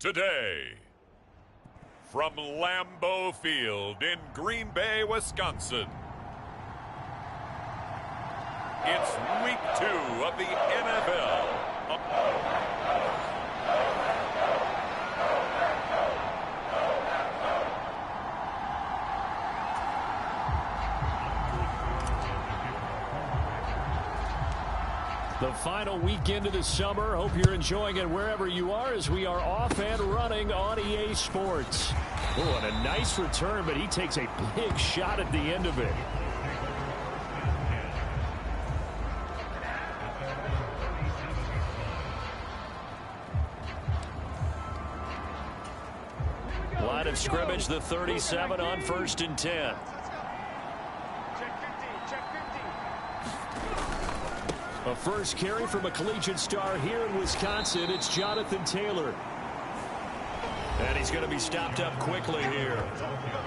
today. From Lambeau Field in Green Bay, Wisconsin, it's week 2 of the NFL. The final weekend of the summer. Hope you're enjoying it wherever you are as we are off and running on EA Sports. Oh, and a nice return, but he takes a big shot at the end of it. Line of scrimmage, the 37 on 1st and 10. A first carry from a collegiate star here in Wisconsin. It's Jonathan Taylor. And he's going to be stopped up quickly here.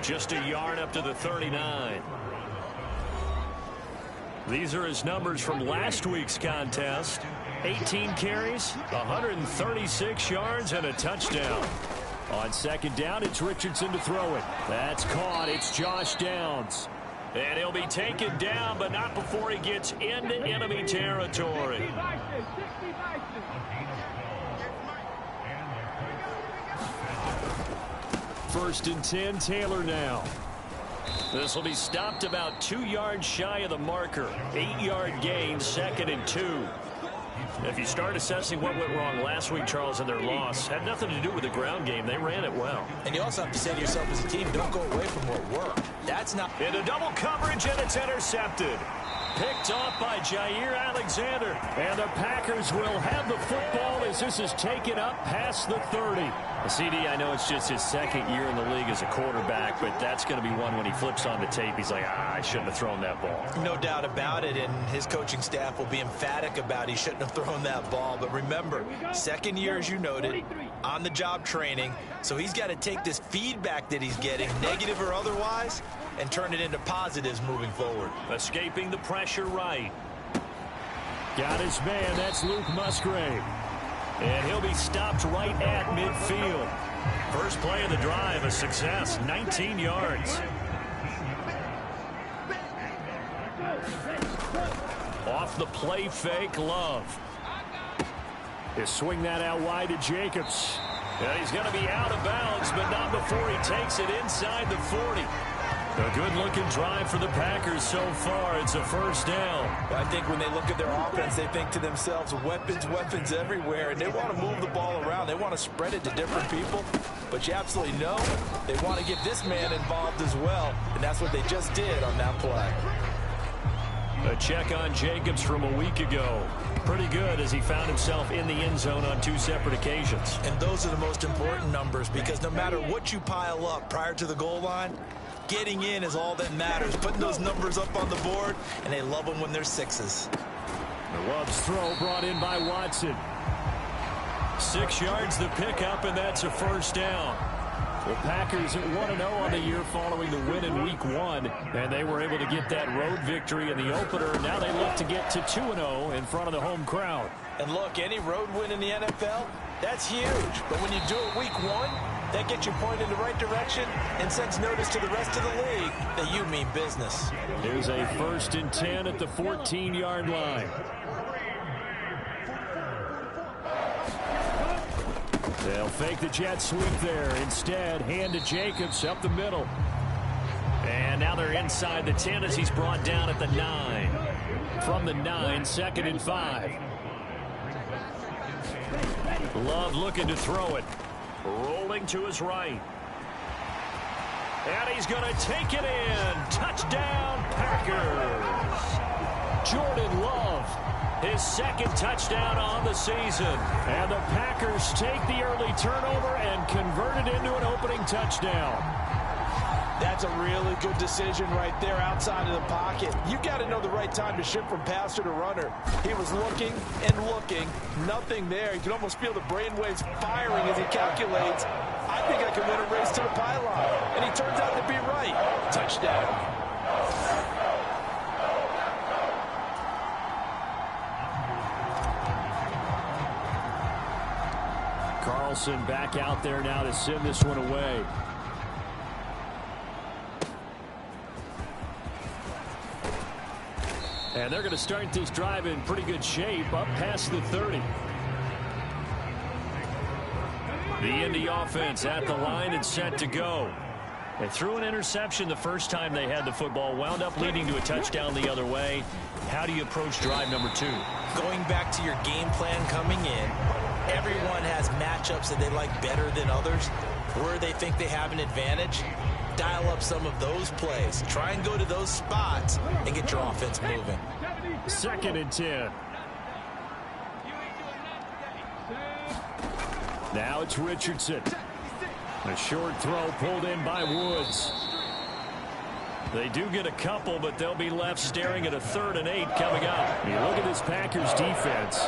Just a yard up to the 39. These are his numbers from last week's contest. 18 carries, 136 yards, and a touchdown. On 2nd down, it's Richardson to throw it. That's caught. It's Josh Downs. And he'll be taken down, but not before he gets into enemy territory. First and 10, Taylor now. This will be stopped about 2 yards shy of the marker. 8-yard gain, 2nd and 2. If you start assessing what went wrong last week, Charles, in their loss, had nothing to do with the ground game. They ran it well. And you also have to say to yourself as a team, don't go away from what worked. That's not... Into double coverage, and it's intercepted. Picked off by Jair Alexander. And the Packers will have the football as this is taken up past the 30. CD, I know it's just his 2nd year in the league as a quarterback, but that's going to be one when he flips on the tape. He's like, I shouldn't have thrown that ball. No doubt about it, and his coaching staff will be emphatic about he shouldn't have thrown that ball. But remember, 2nd year, as you noted, on-the-job training, so he's got to take this feedback that he's getting, negative or otherwise, and turn it into positives moving forward. Escaping the pressure right. Got his man. That's Luke Musgrave. And he'll be stopped right at midfield. First play of the drive, a success, 19 yards. Off the play fake, Love. He'll swing that out wide to Jacobs. And he's going to be out of bounds, but not before he takes it inside the 40. A good-looking drive for the Packers so far. It's a first down. I think when they look at their offense, they think to themselves, weapons, weapons everywhere, and they want to move the ball around. They want to spread it to different people, but you absolutely know they want to get this man involved as well, and that's what they just did on that play. A check on Jacobs from a week ago. Pretty good as he found himself in the end zone on 2 separate occasions. And those are the most important numbers because no matter what you pile up prior to the goal line, getting in is all that matters. Putting those numbers up on the board, and they love them when they're 6s. The Love's throw brought in by Watson. 6 yards the pickup, and that's a first down. The Packers at 1-0 on the year following the win in Week 1, and they were able to get that road victory in the opener. Now they look to get to 2-0 in front of the home crowd. And look, any road win in the NFL, that's huge. But when you do it Week 1, that gets you pointed in the right direction and sends notice to the rest of the league that you mean business. Here's a 1st and 10 at the 14-yard line. They'll fake the jet sweep there. Instead, hand to Jacobs up the middle. And now they're inside the 10 as he's brought down at the 9. From the 9, 2nd and 5. Love looking to throw it. Rolling to his right. And he's going to take it in. Touchdown, Packers. Jordan Love, his 2nd touchdown on the season. And the Packers take the early turnover and convert it into an opening touchdown. That's a really good decision right there outside of the pocket. You got to know the right time to shift from passer to runner. He was looking and looking. Nothing there. You can almost feel the brainwaves firing as he calculates. I think I can win a race to the pylon. And he turns out to be right. Touchdown. Nelson back out there now to send this one away. And they're going to start this drive in pretty good shape, up past the 30. The Indy offense at the line and set to go. They threw an interception the first time they had the football, wound up leading to a touchdown the other way. How do you approach drive number 2? Going back to your game plan coming in, everyone has matchups that they like better than others. Where they think they have an advantage, dial up some of those plays. Try and go to those spots and get your offense moving. 2nd and 10. Now it's Richardson. A short throw pulled in by Woods. They do get a couple, but they'll be left staring at a 3rd and 8 coming up. You look at this Packers defense.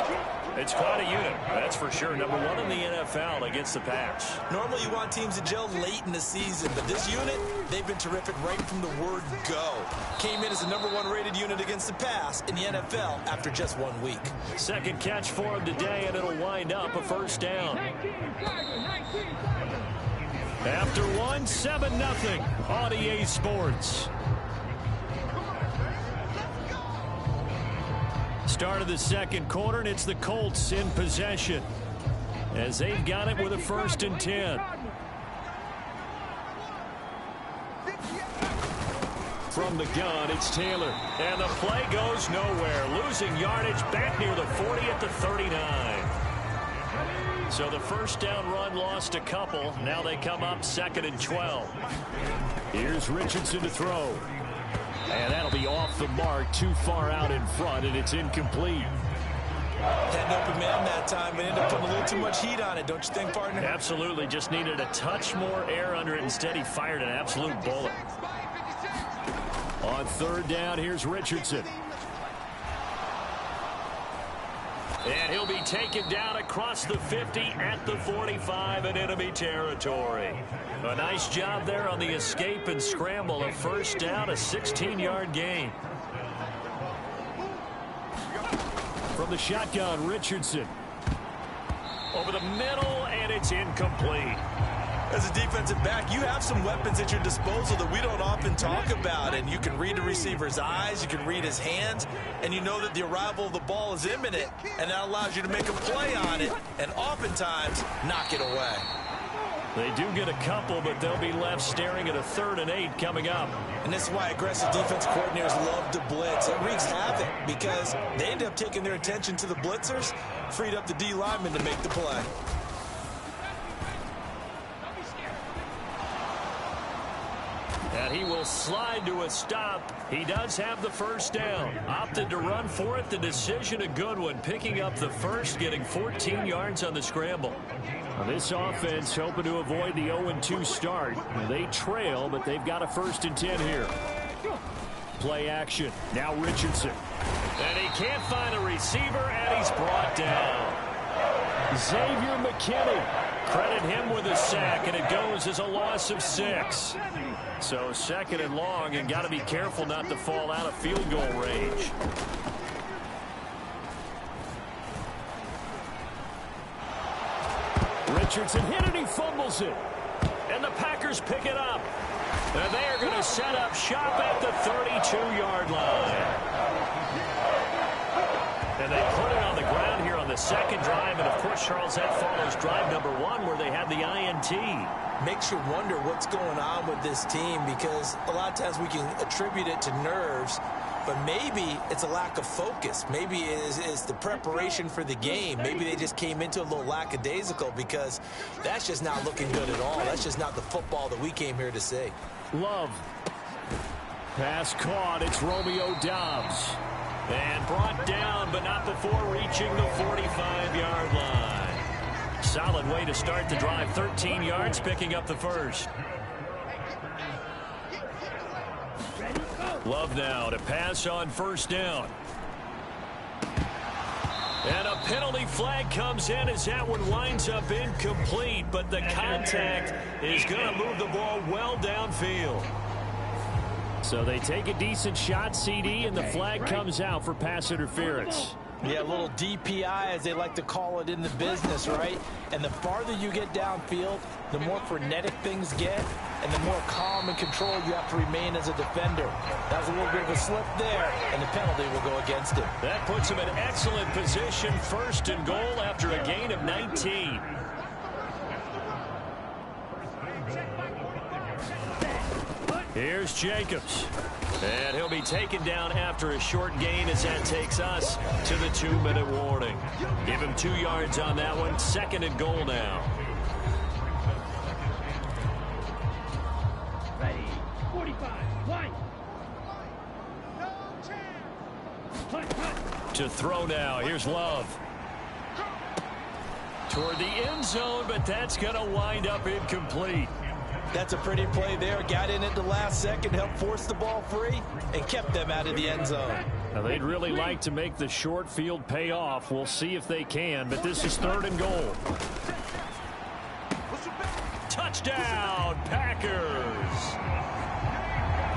It's quite a unit, that's for sure. Number 1 in the NFL against the pass. Normally you want teams to gel late in the season, but this unit, they've been terrific right from the word go. Came in as the number 1 rated unit against the pass in the NFL after just 1 week. 2nd catch for him today, and it'll wind up a 1st down. After 1, 7-0 on EA Sports. Start of the 2nd quarter, and it's the Colts in possession as they've got it with a 1st and 10. From the gun, it's Taylor, and the play goes nowhere. Losing yardage back near the 40 at the 39. So the 1st down run lost a couple. Now they come up 2nd and 12. Here's Richardson to throw. And that'll be off the mark, too far out in front, and it's incomplete. Had an open man that time, but ended up putting a little too much heat on it, don't you think, partner? Absolutely. Just needed a touch more air under it. Instead, he fired an absolute bullet. On 3rd down, here's Richardson. And he'll be taken down across the 50 at the 45 in enemy territory. A nice job there on the escape and scramble. A 1st down, a 16-yard gain. From the shotgun, Richardson. Over the middle, and it's incomplete. As a defensive back, you have some weapons at your disposal that we don't often talk about. And you can read the receiver's eyes, you can read his hands, and you know that the arrival of the ball is imminent. And that allows you to make a play on it and oftentimes knock it away. They do get a couple, but they'll be left staring at a 3rd and 8 coming up. And this is why aggressive defense coordinators love to blitz. It wreaks havoc because they end up taking their attention to the blitzers, freed up the D lineman to make the play. And he will slide to a stop. He does have the 1st down. Opted to run for it. The decision a good one. Picking up the 1st, getting 14 yards on the scramble. Now this offense hoping to avoid the 0-2 start. They trail, but they've got a 1st and 10 here. Play action. Now Richardson. And he can't find a receiver, and he's brought down. Xavier McKinney. Credit him with a sack, and it goes as a loss of 6. So 2nd and long, and got to be careful not to fall out of field goal range. Richardson hit it, he fumbles it. And the Packers pick it up. And they are going to set up shop at the 32-yard line. And they put it on the ground here on the 2nd drive. And, of course, Charles, that follows drive number 1 where they had the INT. Makes you wonder what's going on with this team because a lot of times we can attribute it to nerves, but maybe it's a lack of focus. Maybe it's the preparation for the game. Maybe they just came into a little lackadaisical because that's just not looking good at all. That's just not the football that we came here to see. Love. Pass caught. It's Romeo Doubs. And brought down, but not before reaching the 45-yard line. Solid way to start the drive. 13 yards, picking up the 1st. Love now to pass on 1st down. And a penalty flag comes in as that one winds up incomplete, but the contact is going to move the ball well downfield. So they take a decent shot, CD, and the flag comes out for pass interference. Yeah, a little DPI, as they like to call it in the business, right? And the farther you get downfield, the more frenetic things get, and the more calm and controlled you have to remain as a defender. That was a little bit of a slip there, and the penalty will go against him. That puts him in excellent position, 1st and goal after a gain of 19. Here's Jacobs. And he'll be taken down after a short gain as that takes us to the 2-minute warning. Give him 2 yards on that one. 2nd and goal now. Ready, 45, line. To throw now. Here's Love. Toward the end zone, but that's going to wind up incomplete. That's a pretty play there. Got in at the last second, helped force the ball free, and kept them out of the end zone. Now, they'd really like to make the short field pay off. We'll see if they can, but this is 3rd and goal. Touchdown, Packers!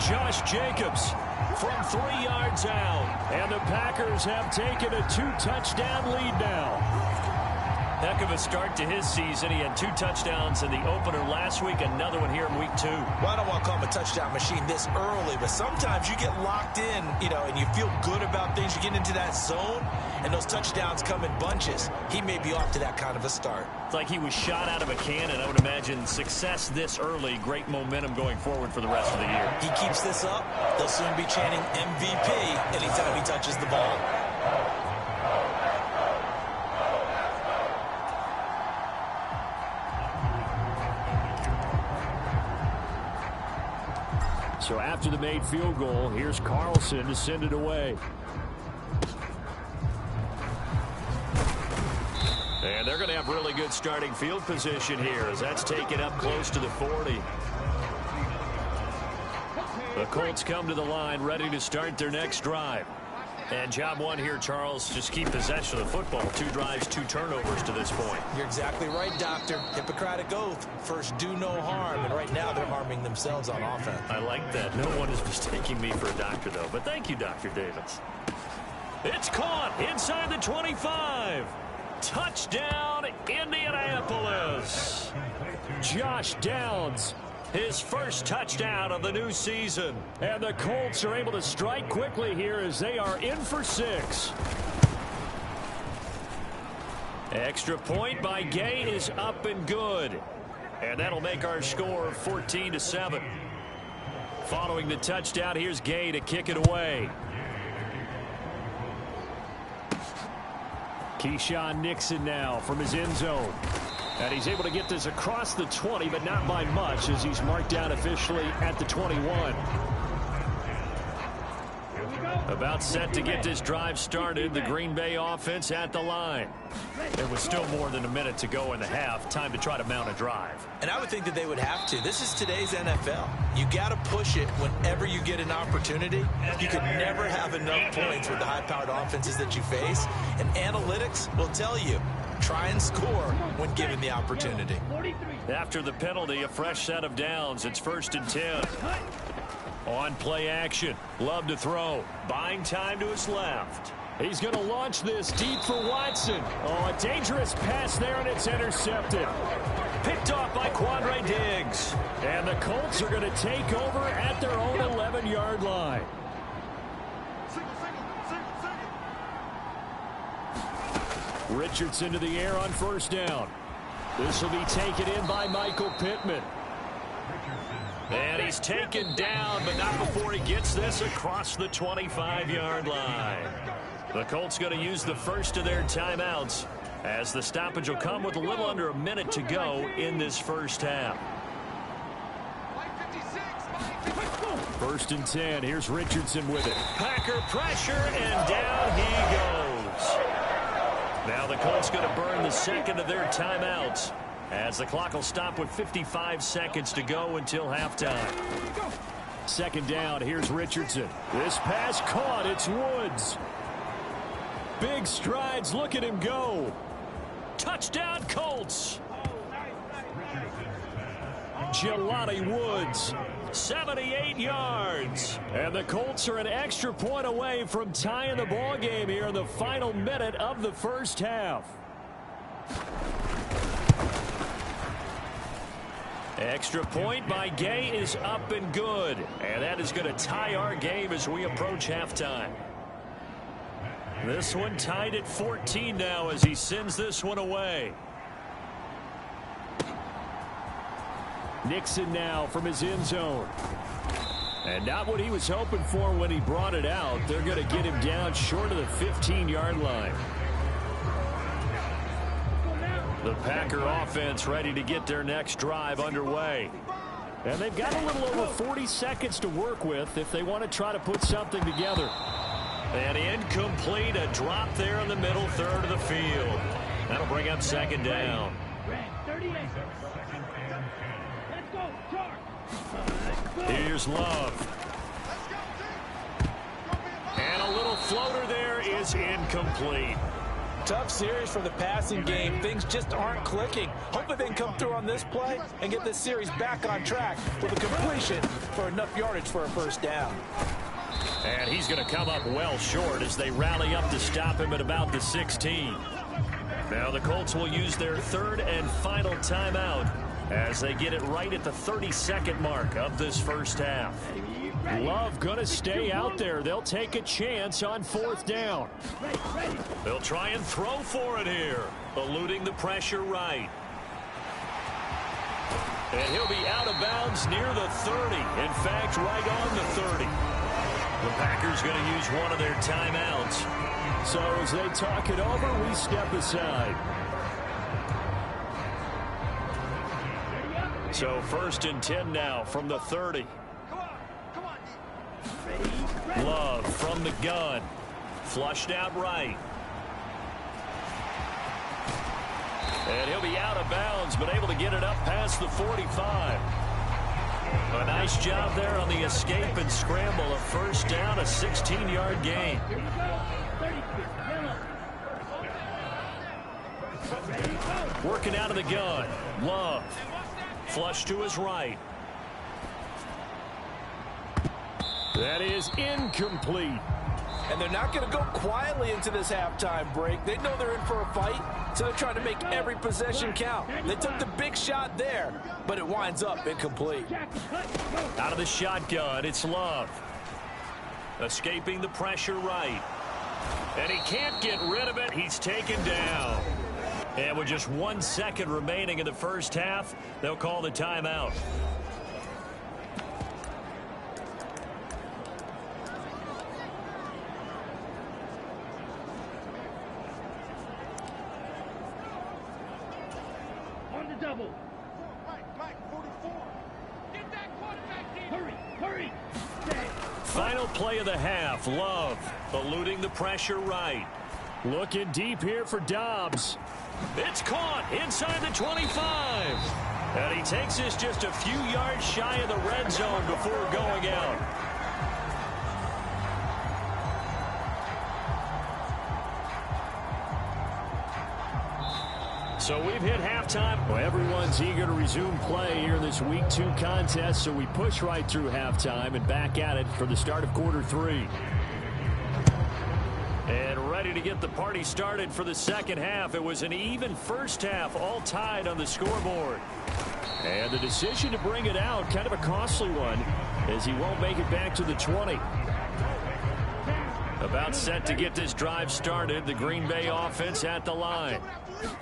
Josh Jacobs from 3 yards out, and the Packers have taken a 2-touchdown lead now. Heck of a start to his season. He had 2 touchdowns in the opener last week, another one here in week 2. Well, I don't want to call him a touchdown machine this early, but sometimes you get locked in, and you feel good about things. You get into that zone, and those touchdowns come in bunches. He may be off to that kind of a start. It's like he was shot out of a cannon. I would imagine success this early, great momentum going forward for the rest of the year. He keeps this up, they'll soon be chanting MVP anytime he touches the ball. So after the made field goal, here's Carlson to send it away. And they're going to have really good starting field position here as that's taken up close to the 40. The Colts come to the line ready to start their next drive. And job one here, Charles, just keep possession of the football. 2 drives, 2 turnovers to this point. You're exactly right, Doctor. Hippocratic oath. First, do no harm. And right now, they're harming themselves on offense. I like that. No one is mistaking me for a doctor, though. But thank you, Dr. Davis. It's caught inside the 25. Touchdown, Indianapolis. Josh Downs. His first touchdown of the new season. And the Colts are able to strike quickly here as they are in for 6. Extra point by Gay is up and good. And that'll make our score 14-7. Following the touchdown, here's Gay to kick it away. Keyshawn Nixon now from his end zone. And he's able to get this across the 20, but not by much as he's marked down officially at the 21. About set to get this drive started. The Green Bay offense at the line. There was still more than a minute to go in the half. Time to try to mount a drive. And I would think that they would have to. This is today's NFL. You got to push it whenever you get an opportunity. You could never have enough points with the high-powered offenses that you face. And analytics will tell you, try and score when given the opportunity. After the penalty, a fresh set of downs. It's 1st and 10. On play action. Love to throw. Buying time to his left. He's going to launch this deep for Watson. Oh, a dangerous pass there, and it's intercepted. Picked off by Quandre Diggs. And the Colts are going to take over at their own 11-yard line. Richardson to the air on 1st down. This will be taken in by Michael Pittman. And he's taken down, but not before he gets this across the 25-yard line. The Colts going to use the first of their timeouts as the stoppage will come with a little under a minute to go in this first half. 1st and 10. Here's Richardson with it. Packer pressure, and down he goes. Now the Colts going to burn the second of their timeouts as the clock will stop with 55 seconds to go until halftime. 2nd down. Here's Richardson. This pass caught. It's Woods. Big strides. Look at him go. Touchdown Colts. Jelani Woods 78 yards. And the Colts are an extra point away from tying the ball game here in the final minute of the first half. Extra point by Gay is up and good. And that is going to tie our game as we approach halftime. This one tied at 14 now as he sends this one away. Nixon now from his end zone. And not what he was hoping for when he brought it out. They're going to get him down short of the 15-yard line. The Packer offense ready to get their next drive underway. And they've got a little over 40 seconds to work with if they want to try to put something together. And incomplete, a drop there in the middle third of the field. That'll bring up second down. Here's Love. And a little floater there is incomplete. Tough series for the passing game. Things just aren't clicking. Hopefully they can come through on this play and get this series back on track with a completion for enough yardage for a first down. And he's going to come up well short as they rally up to stop him at about the 16. Now the Colts will use their third and final timeout as they get it right at the 32nd mark of this first half. Love going to stay out there. They'll take a chance on fourth down. They'll try and throw for it here, eluding the pressure right. And he'll be out of bounds near the 30. In fact, right on the 30. The Packers going to use one of their timeouts. So as they talk it over, we step aside. So first and 10 now from the 30. Love from the gun. Flushed out right. And he'll be out of bounds, but able to get it up past the 45. A nice job there on the escape and scramble. A first down, a 16-yard gain. Working out of the gun. Love. Flush to his right. That is incomplete. And they're not going to go quietly into this halftime break. They know they're in for a fight, so they're trying to make every possession count. They took the big shot there, but it winds up incomplete. Out of the shotgun, it's Love. Escaping the pressure right. And he can't get rid of it. He's taken down. And with just 1 second remaining in the first half, they'll call the timeout. On the double. Mike, 44. Get that quarterback here. Hurry. Final play of the half. Love eluding the pressure right. Looking deep here for Dobbs. It's caught inside the 25. And he takes this just a few yards shy of the red zone before going out. So we've hit halftime. Well, everyone's eager to resume play here in this Week 2 contest, so we push right through halftime and back at it for the start of quarter 3. And ready to get the party started for the second half. It was an even first half, all tied on the scoreboard. And the decision to bring it out, kind of a costly one, as he won't make it back to the 20. About set to get this drive started. The Green Bay offense at the line.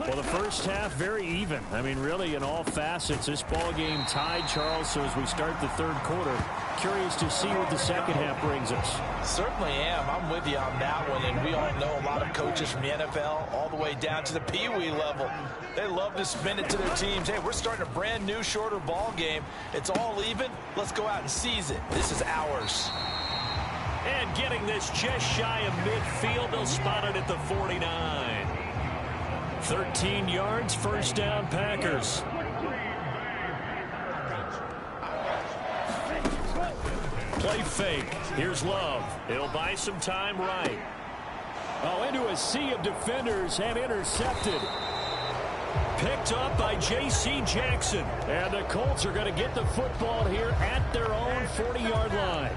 Well, the first half, very even. I mean, really, in all facets, this ball game tied, Charles. So as we start the third quarter, curious to see what the second half brings us. Certainly am. I'm with you on that one. And we all know a lot of coaches from the NFL all the way down to the Pee-wee level. They love to spin it to their teams. Hey, we're starting a brand new, shorter ball game. It's all even. Let's go out and seize it. This is ours. And getting this just shy of midfield, they'll spot it at the 49. 13 yards, first down, Packers. Play fake. Here's Love. He'll buy some time right. Oh, into a sea of defenders and intercepted. Picked up by J.C. Jackson. And the Colts are going to get the football here at their own 40-yard line.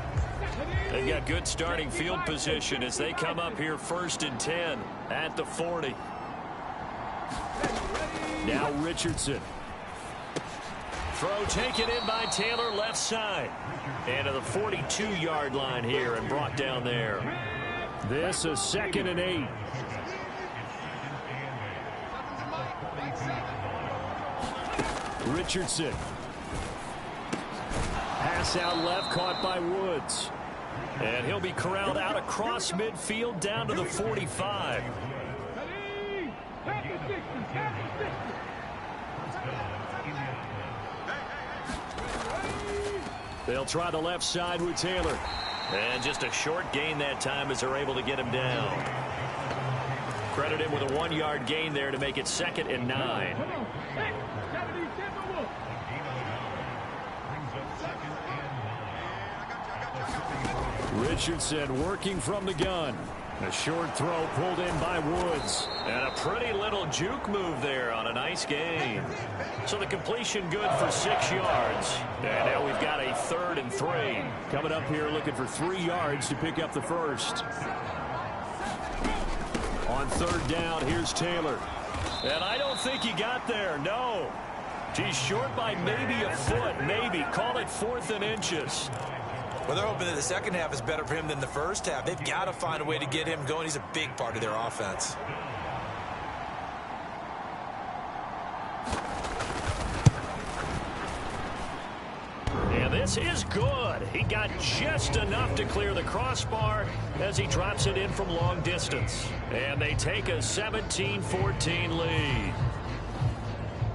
They've got good starting field position as they come up here 1st and 10 at the 40. Now Richardson. Throw taken in by Taylor left side. And to the 42-yard line here and brought down there. This is 2nd and 8. Richardson. Pass out left, caught by Woods. And he'll be corralled out across midfield down to the 45. They'll try the left side with Taylor. And just a short gain that time as they're able to get him down. Credit him with a 1-yard gain there to make it 2nd and 9. Richardson working from the gun. A short throw pulled in by Woods. And a pretty little juke move there on a nice gain. So the completion good for 6 yards. And now we've got a 3rd and 3. Coming up here looking for 3 yards to pick up the first. On 3rd down, here's Taylor. And I don't think he got there, no. He's short by maybe a foot, maybe. Call it 4th and inches. Well, they're hoping that the second half is better for him than the first half. They've got to find a way to get him going. He's a big part of their offense. And this is good. He got just enough to clear the crossbar as he drops it in from long distance. And they take a 17-14 lead.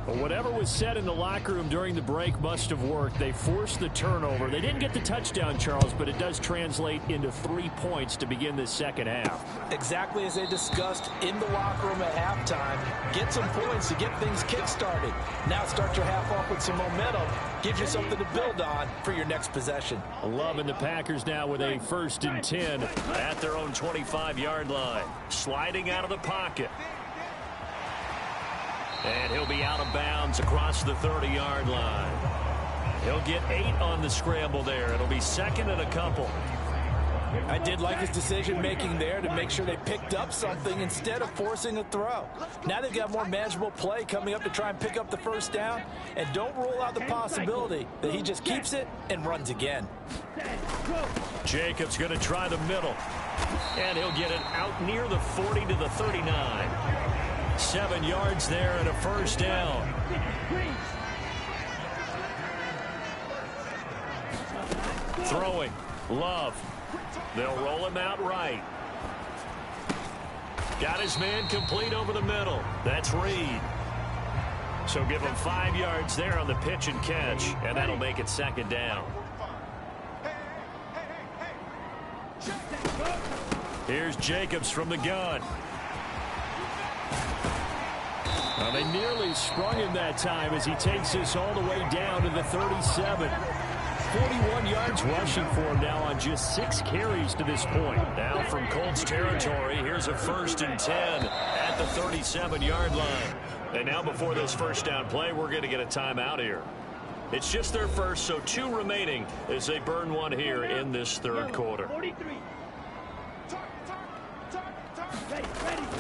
But whatever was said in the locker room during the break must have worked. They forced the turnover. They didn't get the touchdown, Charles, but it does translate into 3 points to begin this second half. Exactly as they discussed in the locker room at halftime. Get some points to get things kick-started. Now start your half off with some momentum. Gives you something to build on for your next possession. Loving the Packers now with a 1st and 10 at their own 25-yard line. Sliding out of the pocket. And he'll be out of bounds across the 30-yard line. He'll get 8 on the scramble there. It'll be 2nd and a couple. I did like his decision-making there to make sure they picked up something instead of forcing a throw. Now they've got more manageable play coming up to try and pick up the first down. And don't rule out the possibility that he just keeps it and runs again. Jacobs going to try the middle. And he'll get it out near the 40 to the 39. 7 yards there and a first down. Throwing. Love. They'll roll him out right. Got his man complete over the middle. That's Reed. So give him 5 yards there on the pitch and catch, and that'll make it 2nd down. Here's Jacobs from the gun. Well, they nearly sprung him that time as he takes this all the way down to the 37. 41 yards rushing for him now on just 6 carries to this point. Now from Colts territory, here's a 1st and 10 at the 37-yard line. And now before this first down play, we're going to get a timeout here. It's just their first, so 2 remaining as they burn one here in this 3rd quarter.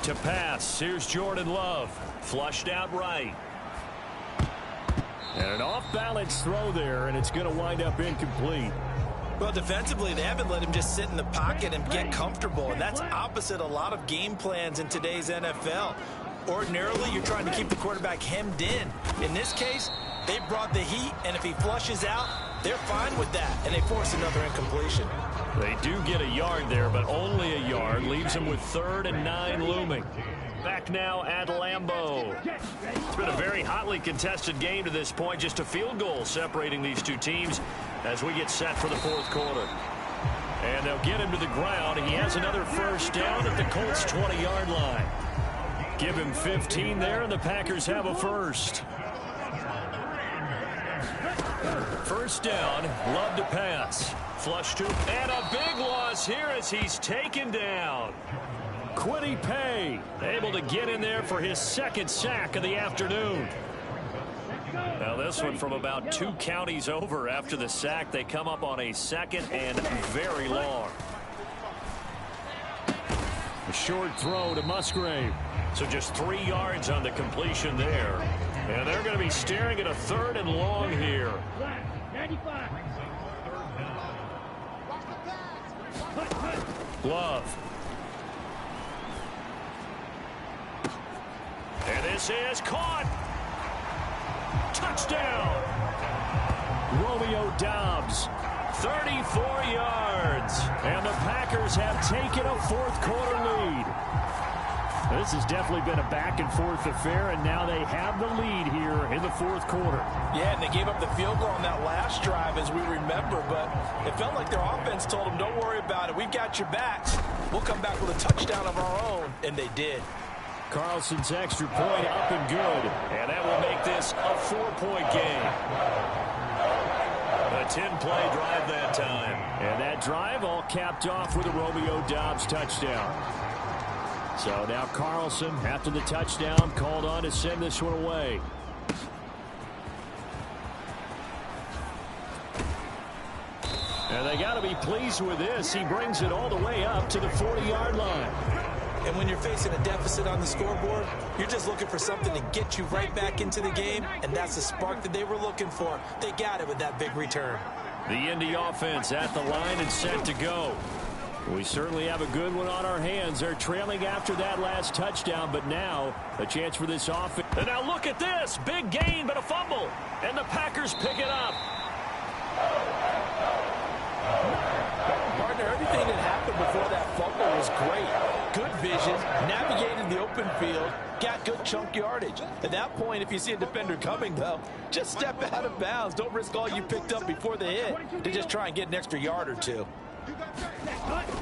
To pass, here's Jordan Love. Flushed out right. And an off-balance throw there, and it's going to wind up incomplete. Well, defensively, they haven't let him just sit in the pocket and get comfortable, and that's opposite a lot of game plans in today's NFL. Ordinarily, you're trying to keep the quarterback hemmed in. In this case, they brought the heat, and if he flushes out, they're fine with that, and they force another incompletion. They do get a yard there, but only a yard. Leaves them with 3rd and 9 looming. Back now at Lambeau. It's been a very hotly contested game to this point. Just a field goal separating these two teams as we get set for the 4th quarter. And they'll get him to the ground. He has another first down at the Colts' 20-yard line. Give him 15 there, and the Packers have a first. First down, Love to pass. Flush to, and a big loss here as he's taken down. Quiddy Pay able to get in there for his second sack of the afternoon. Now this one from about 2 counties over after the sack. They come up on a second and very long. A short throw to Musgrave. So just 3 yards on the completion there. And they're going to be staring at a 3rd and long here. Love. And this is caught. Touchdown. Romeo Doubs, 34 yards. And the Packers have taken a 4th quarter lead. This has definitely been a back-and-forth affair, and now they have the lead here in the 4th quarter. Yeah, and they gave up the field goal on that last drive, as we remember, but it felt like their offense told them, don't worry about it. We've got your backs. We'll come back with a touchdown of our own, and they did. Carlson's extra point up and good, and that will make this a 4-point game. A 10-play drive that time. And that drive all capped off with a Romeo Doubs touchdown. So now Carlson, after the touchdown, called on to send this one away. And they got to be pleased with this. He brings it all the way up to the 40-yard line. And when you're facing a deficit on the scoreboard, you're just looking for something to get you right back into the game, and that's the spark that they were looking for. They got it with that big return. The Indy offense at the line and set to go. We certainly have a good one on our hands. They're trailing after that last touchdown, but now a chance for this offense. And now look at this. Big gain, but a fumble. And the Packers pick it up. Partner, everything that happened before that fumble was great. Good vision, navigated the open field, got good chunk yardage. At that point, if you see a defender coming, though, just step out of bounds. Don't risk all you picked up before the hit to just try and get an extra yard or 2.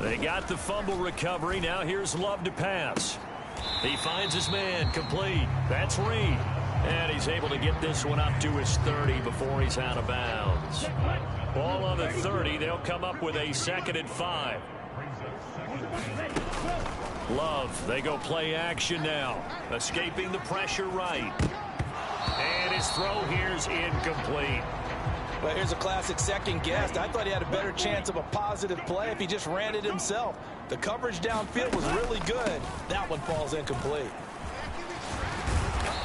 They got the fumble recovery. Now here's Love to pass. He finds his man complete. That's Reed. And he's able to get this one up to his 30 before he's out of bounds. Ball on the 30. They'll come up with a 2nd and 5. Love, they go play action now. Escaping the pressure right. And his throw here's incomplete. Well, here's a classic second guess. I thought he had a better chance of a positive play if he just ran it himself. The coverage downfield was really good. That one falls incomplete.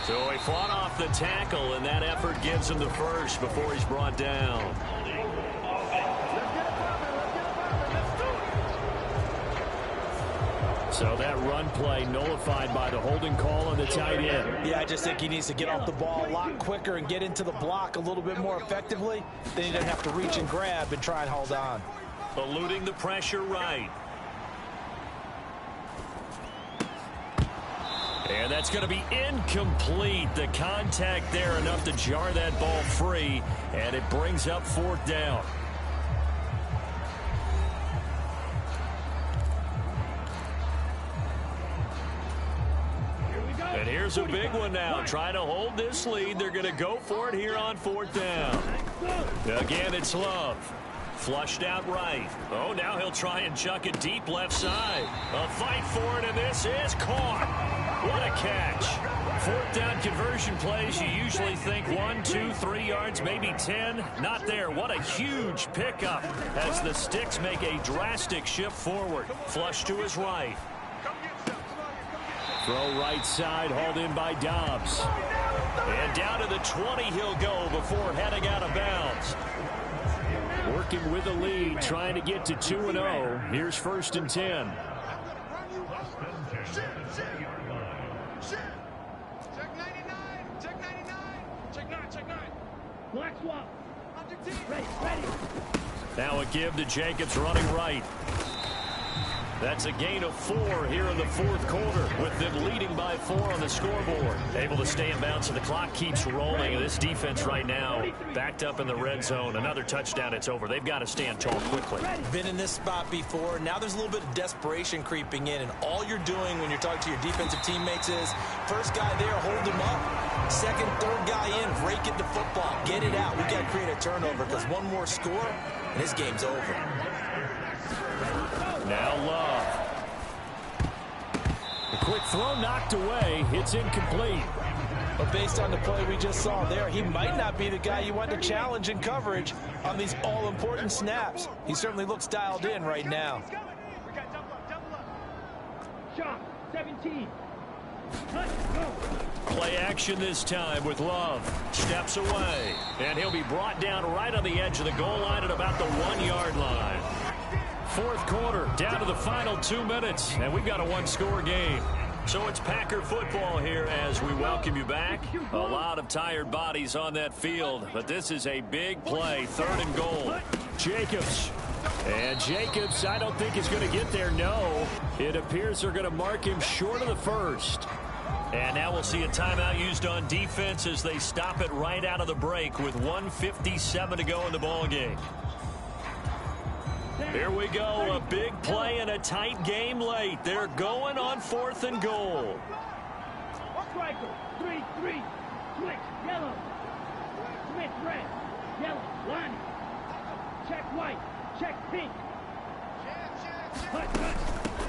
So he fought off the tackle, and that effort gives him the first before he's brought down. So that run play nullified by the holding call on the tight end. Yeah, I just think he needs to get off the ball a lot quicker and get into the block a little bit more effectively. Then he doesn't have to reach and grab and try and hold on. Eluding the pressure right. And that's going to be incomplete. The contact there enough to jar that ball free, and it brings up 4th down. And here's a big one now. Trying to hold this lead. They're going to go for it here on 4th down. Again, it's Love. Flushed out right. Oh, now he'll try and chuck it deep left side. A fight for it, and this is caught. What a catch. 4th down conversion plays, you usually think 1, 2, 3 yards, maybe 10. Not there. What a huge pickup as the Sticks make a drastic shift forward. Flush to his right. Throw right side, hauled in by Doubs. And down to the 20 he'll go before heading out of bounds. Working with the lead, trying to get to 2-0. Here's 1st and 10. Check 99. Check 99. Check 9. Check 9. Black swap. Ready. Now a give to Jacobs running right. That's a gain of 4 here in the 4th quarter, with them leading by 4 on the scoreboard. Able to stay in bounds, so the clock keeps rolling. And this defense right now backed up in the red zone. Another touchdown, it's over. They've got to stand tall quickly. Been in this spot before. Now there's a little bit of desperation creeping in, and all you're doing when you're talking to your defensive teammates is first guy there, hold him up. Second, third guy in, rake it to football. Get it out. We've got to create a turnover because one more score, and this game's over. Now Love. Quick throw knocked away. It's incomplete. But based on the play we just saw there, he might not be the guy you want to challenge in coverage on these all-important snaps. He certainly looks dialed in right now. Shot, 17. Play action this time with Love. Steps away. And he'll be brought down right on the edge of the goal line at about the 1-yard line. Fourth quarter, down to the final 2 minutes. And we've got a one-score game. So it's Packer football here as we welcome you back. A lot of tired bodies on that field. But this is a big play. 3rd and goal. Jacobs. And Jacobs, I don't think is going to get there, no. It appears they're going to mark him short of the first. And now we'll see a timeout used on defense as they stop it right out of the break with 1:57 to go in the ballgame. Here we go, a big play and a tight game late. They're going on 4th and goal. Striker, 3-3. Switch, yellow. Switch, red. Yellow, line. Check white. Check pink.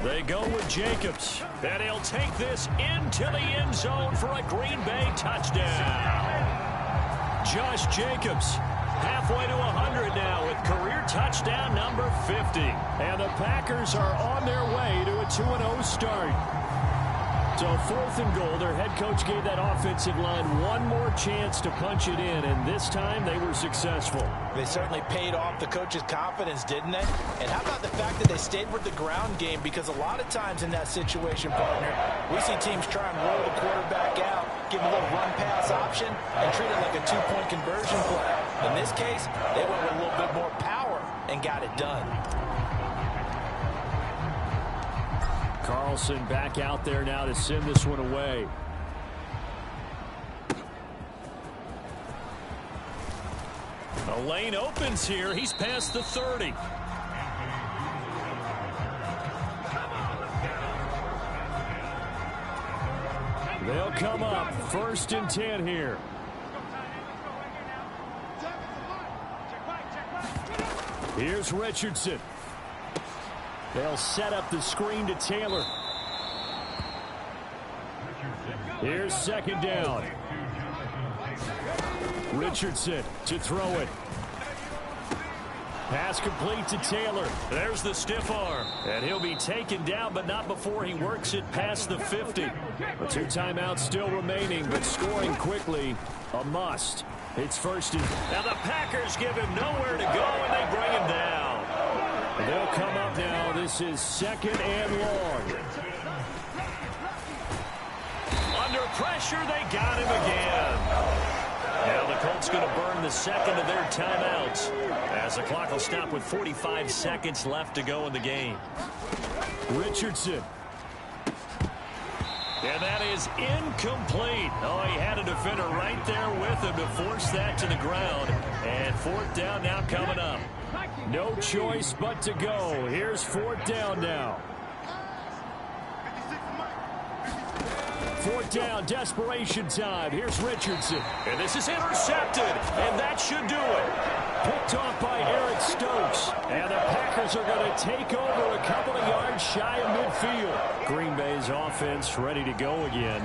They go with Jacobs. And he'll take this into the end zone for a Green Bay touchdown. Josh Jacobs, halfway to 100 now with career touchdown number 50. And the Packers are on their way to a 2-0 start. So 4th and goal, their head coach gave that offensive line one more chance to punch it in, and this time they were successful. They certainly paid off the coach's confidence, didn't they? And how about the fact that they stayed with the ground game? Because a lot of times in that situation, partner, we see teams try and roll the quarterback out, give him a little run-pass option, and treat it like a 2-point conversion play. In this case, they went with a little bit more power and got it done. Carlson back out there now to send this one away. A lane opens here. He's past the 30. They'll come up 1st and 10 here. Here's Richardson. They'll set up the screen to Taylor. Here's 2nd down. Richardson to throw it. Pass complete to Taylor. There's the stiff arm. And he'll be taken down, but not before he works it past the 50. A 2 timeouts still remaining, but scoring quickly, a must. It's 1st and... Now the Packers give him nowhere to go, and they bring him down. They'll come up now. This is 2nd and long. Under pressure, they got him again. Now the Colts going to burn the 2nd of their timeouts as the clock will stop with 45 seconds left to go in the game. Richardson. And that is incomplete. Oh, he had a defender right there with him to force that to the ground. And 4th down now coming up. No choice but to go. Here's 4th down now. 4th down, desperation time. Here's Richardson. And this is intercepted. And that should do it. Picked off by Eric Stokes. And the Packers are going to take over a couple of yards shy of midfield. Green Bay's offense ready to go again.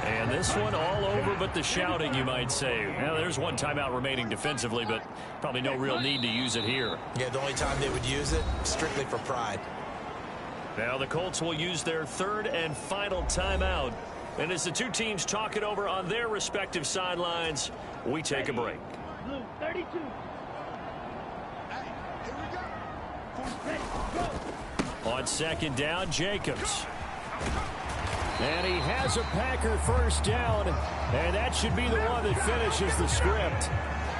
And this one all over but the shouting, you might say. Now, there's one timeout remaining defensively, but probably no real need to use it here. Yeah, the only time they would use it, strictly for pride. Now the Colts will use their 3rd and final timeout. And as the two teams talk it over on their respective sidelines, we take a break. Blue, 32. On 2nd down, Jacobs. And he has a Packer 1st down, and that should be the one that finishes the script.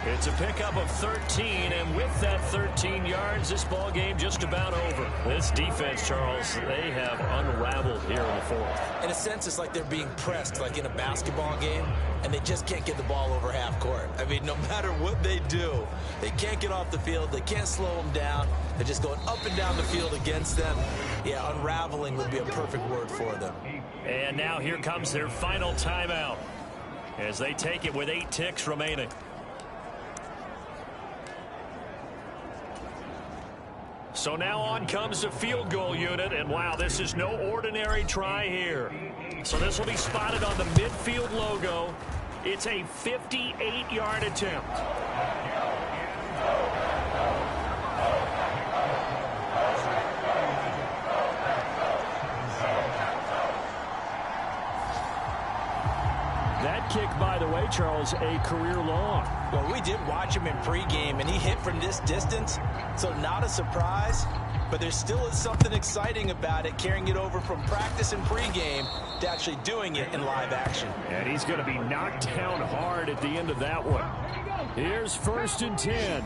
It's a pickup of 13, and with that 13 yards, this ball game just about over. This defense, Charles, they have unraveled here in the 4th. In a sense, it's like they're being pressed, like in a basketball game, and they just can't get the ball over half court. I mean, no matter what they do, they can't get off the field. They can't slow them down. They're just going up and down the field against them. Yeah, unraveling would be a perfect word for them. And now here comes their final timeout as they take it with 8 ticks remaining. So now on comes the field goal unit, and wow, this is no ordinary try here. So this will be spotted on the midfield logo. It's a 58-yard attempt. That kick, by the way, Charles, a career long. Well, we did watch him in pregame, and he hit from this distance, so not a surprise. But there still is something exciting about it, carrying it over from practice and pregame to actually doing it in live action. And he's going to be knocked down hard at the end of that one. Here's 1st and 10.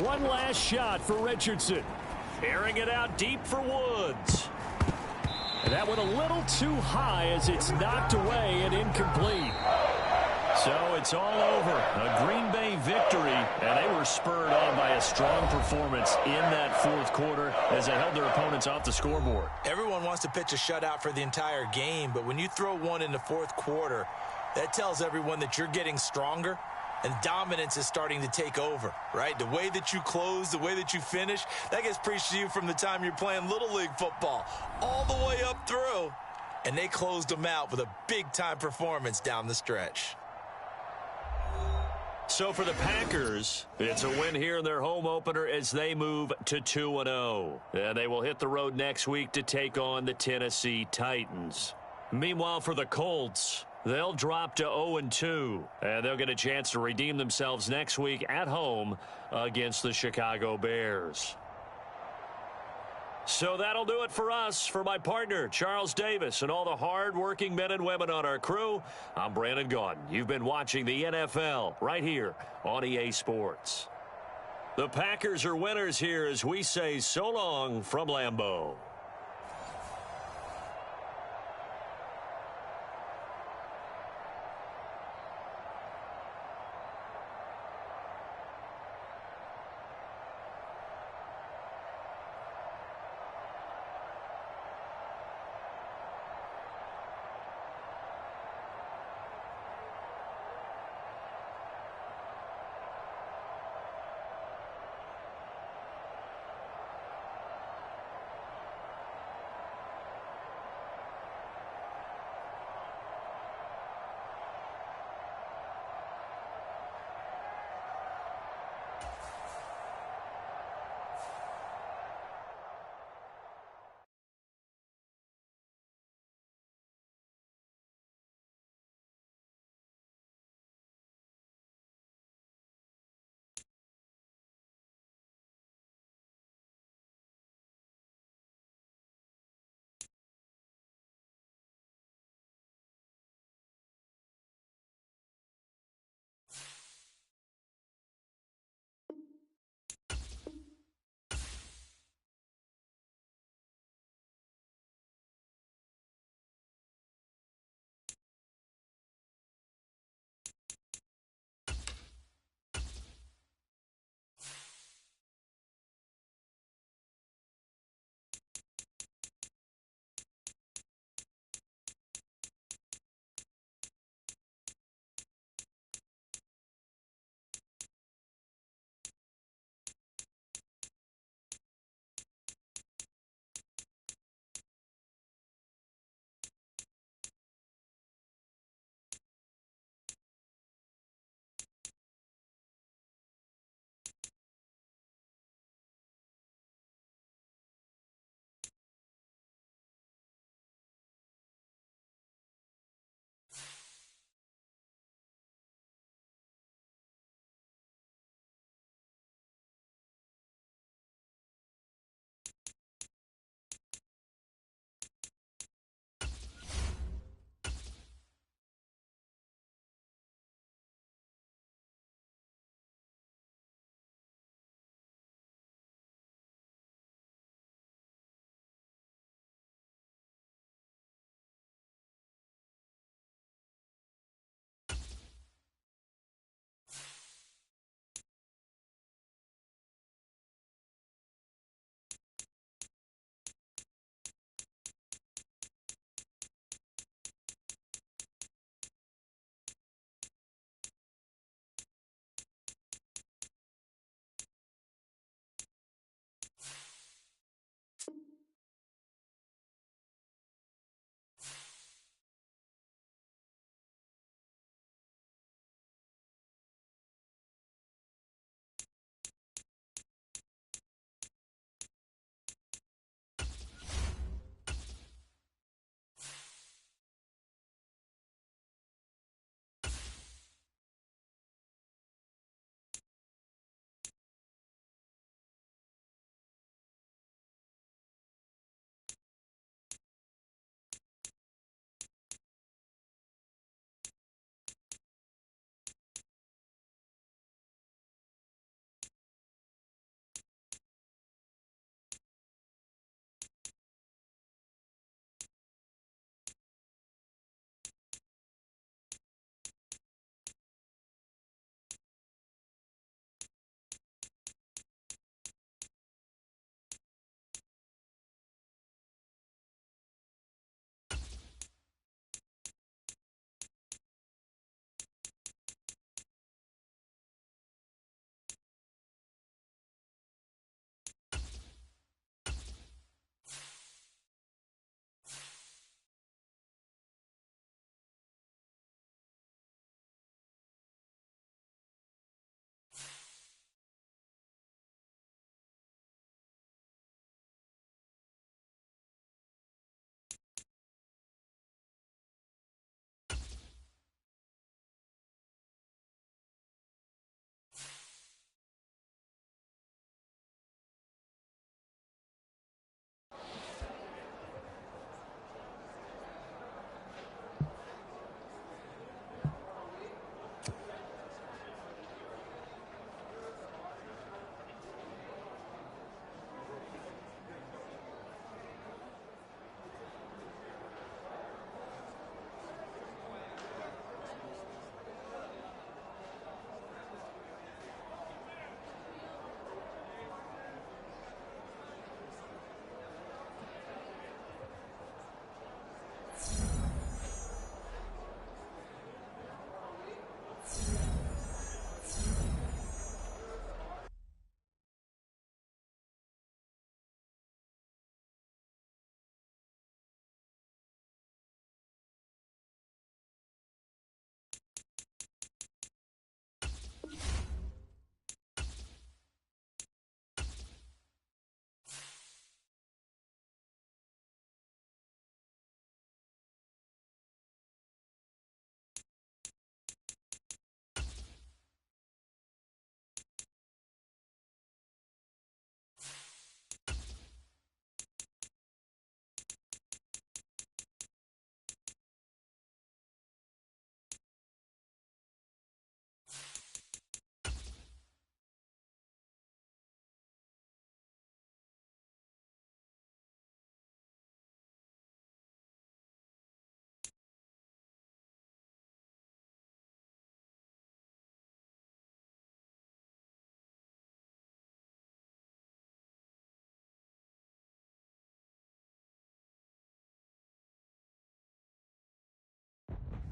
One last shot for Richardson. Airing it out deep for Woods. And that went a little too high as it's knocked away and incomplete. So it's all over. A Green Bay victory, and they were spurred on by a strong performance in that 4th quarter as they held their opponents off the scoreboard. Everyone wants to pitch a shutout for the entire game, but when you throw one in the 4th quarter, that tells everyone that you're getting stronger and dominance is starting to take over, right? The way that you close, the way that you finish, that gets preached to you from the time you're playing Little League football all the way up through, and they closed them out with a big-time performance down the stretch. So for the Packers, it's a win here in their home opener as they move to 2-0. And they will hit the road next week to take on the Tennessee Titans. Meanwhile, for the Colts, they'll drop to 0-2. And they'll get a chance to redeem themselves next week at home against the Chicago Bears. So that'll do it for us. For my partner, Charles Davis, and all the hard-working men and women on our crew, I'm Brandon Gaudin. You've been watching the NFL right here on EA Sports. The Packers are winners here as we say so long from Lambeau.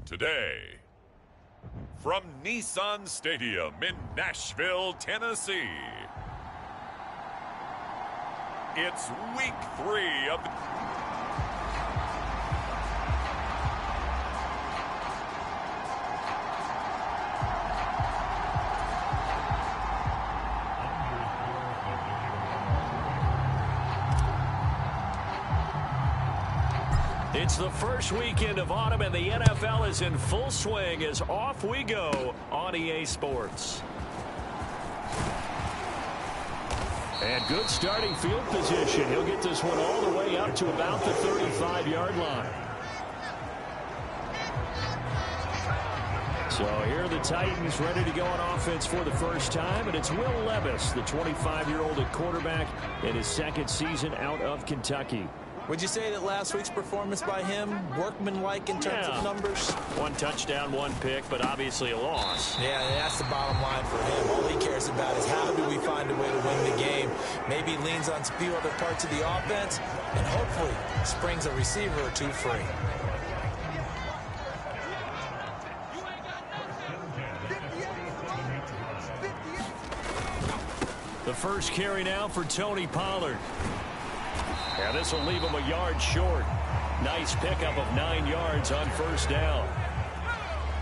Today, from Nissan Stadium in Nashville, Tennessee, it's week 3 of the... It's the first weekend of autumn, and the NFL is in full swing as off we go on EA Sports. And good starting field position. He'll get this one all the way up to about the 35-yard line. So here are the Titans ready to go on offense for the first time, and it's Will Levis, the 25-year-old at quarterback in his second season out of Kentucky. Would you say that last week's performance by him, workmanlike in terms of numbers? 1 touchdown, 1 pick, but obviously a loss. Yeah, that's the bottom line for him. All he cares about is how do we find a way to win the game. Maybe leans on a few other parts of the offense, and hopefully springs a receiver or two free. The first carry now for Tony Pollard. Yeah, this will leave him a yard short. Nice pickup of 9 yards on first down.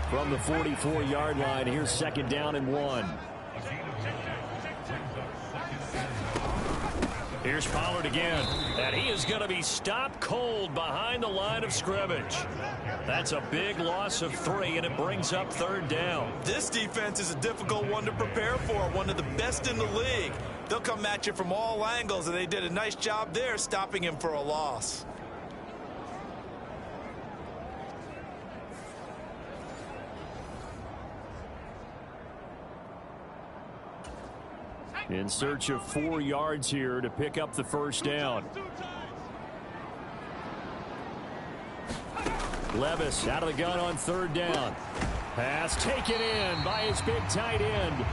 From the 44-yard line, here's second down and 1. Here's Pollard again, and he is going to be stopped cold behind the line of scrimmage. That's a big loss of 3, and it brings up third down. This defense is a difficult one to prepare for, one of the best in the league. They'll come at you from all angles, and they did a nice job there stopping him for a loss. In search of 4 yards here to pick up the first down. Levis out of the gun on third down. Pass taken in by his big tight end.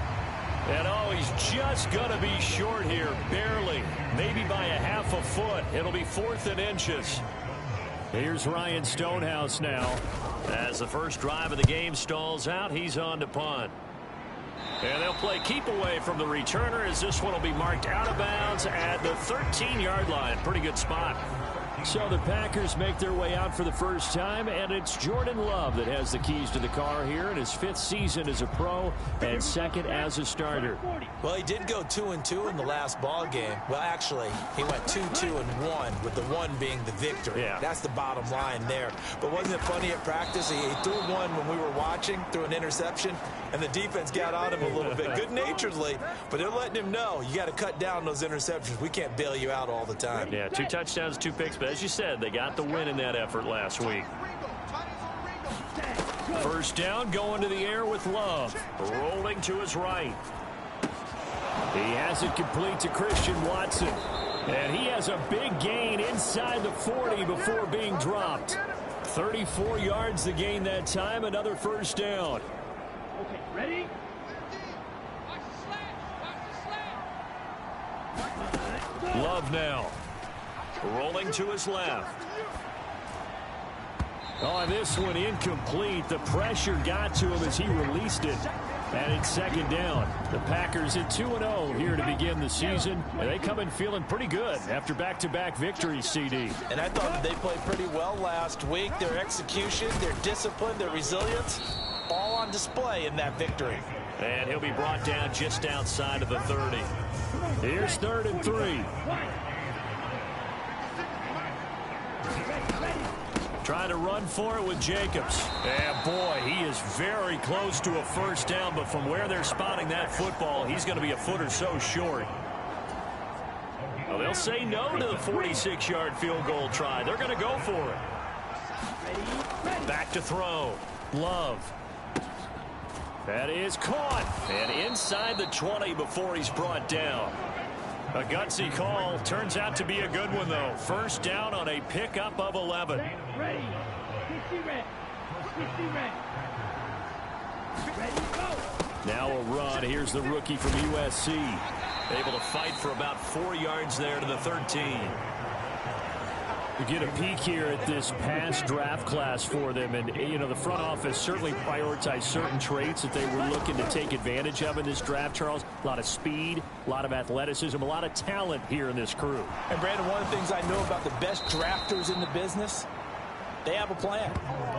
And oh, he's just going to be short here, barely. Maybe by a half a foot. It'll be 4th and inches. Here's Ryan Stonehouse now. As the first drive of the game stalls out, he's on to punt. And they'll play keep away from the returner as this one will be marked out of bounds at the 13-yard line. Pretty good spot. So the Packers make their way out for the first time, and it's Jordan Love that has the keys to the car here in his 5th season as a pro and 2nd as a starter. Well, he did go 2-2 in the last ball game. Well, actually, he went 2-2-1, with the 1 being the victory. Yeah. That's the bottom line there. But wasn't it funny at practice? He threw one when we were watching, threw an interception, and the defense got on him a little bit, good-naturedly. But they're letting him know, you got to cut down those interceptions. We can't bail you out all the time. Yeah, 2 touchdowns, 2 picks, but as you said, they got the win in that effort last week. First down, going to the air with Love. Rolling to his right. He has it complete to Christian Watson. And he has a big gain inside the 40 before being dropped. 34 yards the gain that time, another first down. Okay, ready? Love now. Rolling to his left. On this one, incomplete. The pressure got to him as he released it. And it's second down. The Packers at 2-0 here to begin the season. And they come in feeling pretty good after back-to-back victories, CD. And I thought they played pretty well last week. Their execution, their discipline, their resilience, all on display in that victory. And he'll be brought down just outside of the 30. Here's 3rd and 3. Trying to run for it with Jacobs. And boy, he is very close to a first down, but from where they're spotting that football, he's going to be a foot or so short. Well, they'll say no to the 46-yard field goal try. They're going to go for it. Back to throw. Love. That is caught. And inside the 20 before he's brought down. A gutsy call. Turns out to be a good one, though. First down on a pickup of 11. Ready. 50 red. 50 red. Ready, go. Now a run. Here's the rookie from USC. Able to fight for about 4 yards there to the 13. We get a peek here at this past draft class for them, and the front office certainly prioritized certain traits that they were looking to take advantage of in this draft, Charles. A lot of speed, a lot of athleticism, a lot of talent here in this crew. And Brandon, one of the things I know about the best drafters in the business, they have a plan,